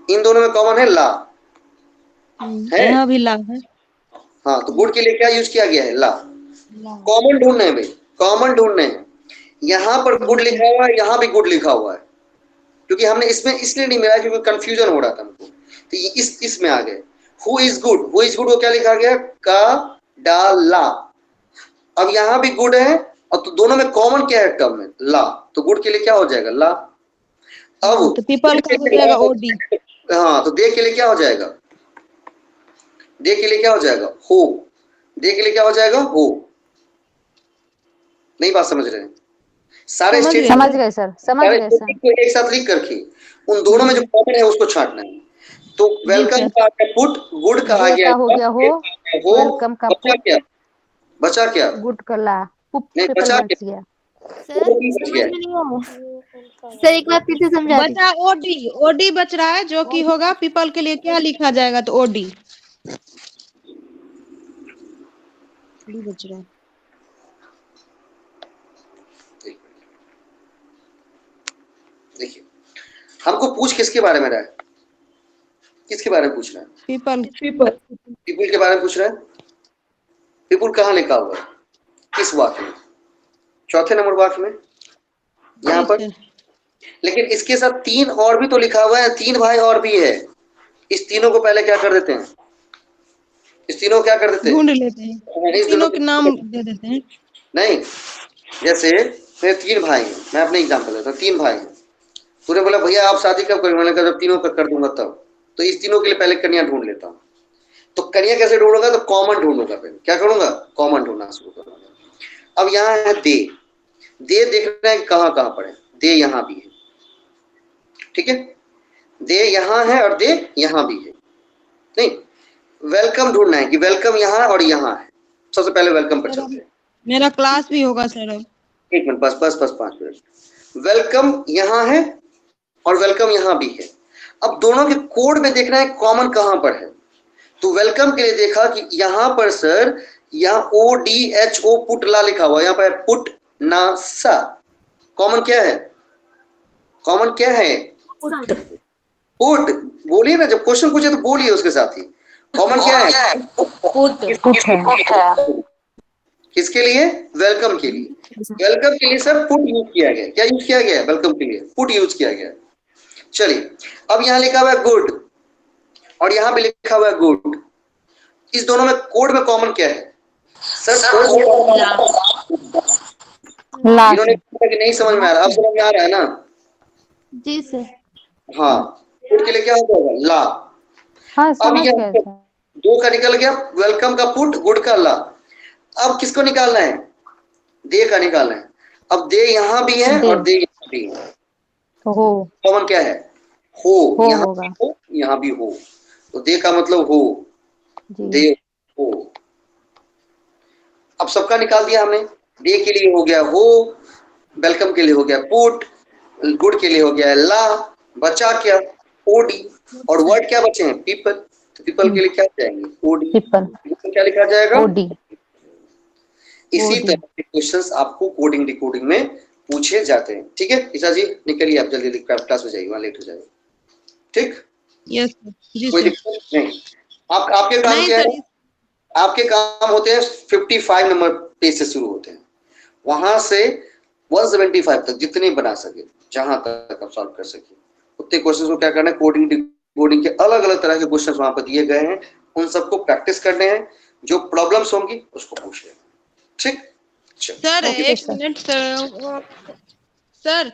Speaker 1: इन दोनों में कॉमन है ला, है यहाँ भी ला है। हाँ, तो गुड के लिए क्या यूज किया गया है? ला। कॉमन ढूंढने हैं भाई, कॉमन ढूंढने हैं। यहाँ पर गुड लिखा हुआ है, यहाँ भी गुड लिखा हुआ है, क्योंकि हमने इसमें इसलिए नहीं मिला क्योंकि कंफ्यूजन हो रहा था हमको, तो ये इसमें आ गए। Who is good, who is good को क्या लिखा गया? का डाला। अब यहाँ भी गुड है, और तो दोनों में कॉमन क्या है टर्म में? ला। तो गुड के लिए क्या हो जाएगा? ला। अब
Speaker 6: तो पीपल का हो जाएगा ओडी।
Speaker 1: हाँ, तो दे के लिए क्या हो जाएगा? दे के लिए क्या हो जाएगा? हो। दे के लिए क्या हो जाएगा? हो। नहीं बात समझ रहे हैं? सारे
Speaker 2: समझ गए सर, समझ गए सर।
Speaker 1: एक साथ लिख करके उन दोनों में जो कॉमन है उसको छांटना है। तो वेलकम का आ गया पुट, गुड का आ गया
Speaker 2: हो गया हो, वेलकम का पुट,
Speaker 1: बचा क्या?
Speaker 2: गुड का ला,
Speaker 1: नहीं बचा क्या?
Speaker 7: सर एक बार फिर से समझा दीजिए।
Speaker 6: बचा ओडी, ओडी बच रहा है, जो कि होगा पीपल के लिए क्या लिखा जाएगा? तो ओडी बच रहा है।
Speaker 1: देखिए, हमको पूछ किसके बारे में रहा है? किसके बारे में पूछ रहा है?
Speaker 6: पीपल
Speaker 1: के बारे में पूछ रहा है। पीपल कहाँ लिखा हुआ है? किस वाक्य में? चौथे नंबर वाक्य में, यहाँ पर। लेकिन इसके साथ 3 और भी तो लिखा हुआ है, 3 भाई और भी है। इस तीनों को पहले क्या कर देते हैं? इस तीनों क्या कर देते?
Speaker 3: ढूंढ लेते हैं,
Speaker 1: इस
Speaker 3: तीनों के नाम दे देते हैं।
Speaker 1: नहीं, जैसे मेरे 3 भाई हैं, मैं अपने एग्जांपल देता हूँ, 3 भाई हैं। तूने बोला भैया आप शादी कब करेंगे? मैंने कहा जब तीनों का कर दूंगा तब। तो इस तीनों के लिए पहले कन्या ढूंढ लेता हूँ। तो कन्या कैसे ढूंढूंगा? तो कॉमन ढूंढूंगा पहले। क्या करूंगा? कॉमन ढूंढना शुरू करूंगा। अब यहाँ है दे, दे देख रहे हैं कहाँ कहाँ पर है? दे यहाँ भी है, ठीक है, दे यहाँ है और दे यहाँ भी है। नहीं, वेलकम ढूंढना है कि वेलकम यहाँ और यहाँ है। सबसे पहले वेलकम पर चलते हैं।
Speaker 3: मेरा क्लास भी होगा सर अब।
Speaker 1: 1 मिनट, बस 5 मिनट। वेलकम यहाँ है और वेलकम यहाँ भी है। अब दोनों के कोड में देखना है कॉमन कहाँ पर है। तो वेलकम के लिए देखा कि यहाँ पर सर, यहाँ ODHO पुट ला लिखा हुआ, यहाँ पर पुट ना सा। कॉमन क्या है? कॉमन क्या है? पुट। बोलिए ना, जब क्वेश्चन पूछे तो बोलिए उसके साथ ही। कॉमन क्या है? किसके लिए? वेलकम के लिए। वेलकम के लिए सर पुट यूज किया गया। क्या यूज किया गया? वेलकम के लिए पुट यूज किया गया। चलिए, अब यहाँ लिखा हुआ है गुड और यहाँ भी लिखा हुआ है गुड। इस दोनों में कोड में कॉमन क्या है? सर इन्होंने नहीं समझ में आ रहा, अब समझ में आ रहा है ना?
Speaker 2: जी सर।
Speaker 1: हाँ, पुट के लिए क्या होगा? ला।
Speaker 2: हाँ
Speaker 1: अब
Speaker 2: समझ
Speaker 1: ये
Speaker 2: गए सर।
Speaker 1: 2 का निकल गया, वेलकम का पुट, गुड का ला। अब किसको निकालना है? दे का निकालना है। अब दे यहाँ भी है और दे यहाँ भी है।
Speaker 2: हो,
Speaker 1: कॉमन क्या है? हो। यहाँ
Speaker 2: होगा।
Speaker 1: भी हो, यहाँ भी हो। तो दे का मतलब हो, दे हो। अब सबका निकाल दिया हमने। दे के लिए हो गया हो, वेलकम के लिए हो गया पुट, गुड के लिए हो गया ला, बचा क्या? ओडी। और वर्ड क्या बचे हैं? पीपल। तो पीपल के लिए क्या जाएंगे? ओडी।
Speaker 2: पीपल।
Speaker 1: क्या लिखा जाएगा?
Speaker 2: ओडी।
Speaker 1: इसी तरह के क्वेश्चंस आपको कोडिंग डिकोडिंग में पूछे जाते हैं। ठीक है ईशा जी, निकलिए आप जल्दी क्लास में जाइए, वहां लेट हो जाएगा। ठीक,
Speaker 3: यस जी
Speaker 1: कोई
Speaker 3: सर।
Speaker 1: दिक्कत नहीं। आपके काम
Speaker 6: नहीं
Speaker 1: क्या
Speaker 6: सर,
Speaker 1: है? आपके काम होते हैं 55 नंबर पेज से शुरू होते हैं, वहां से 175 तक जितने बना सके, जहां तक आप सॉल्व कर सके उतने क्वेश्चंस को क्या करना है? कोडिंग डिकोडिंग के अलग अलग तरह के क्वेश्चंस वहां पर दिए गए हैं, उन सबको प्रैक्टिस करने हैं। जो प्रॉब्लम्स होंगी उसको पूछ लेना। ठीक,
Speaker 6: सर
Speaker 2: ओके
Speaker 6: एक
Speaker 2: सर।
Speaker 6: Minute sir. सर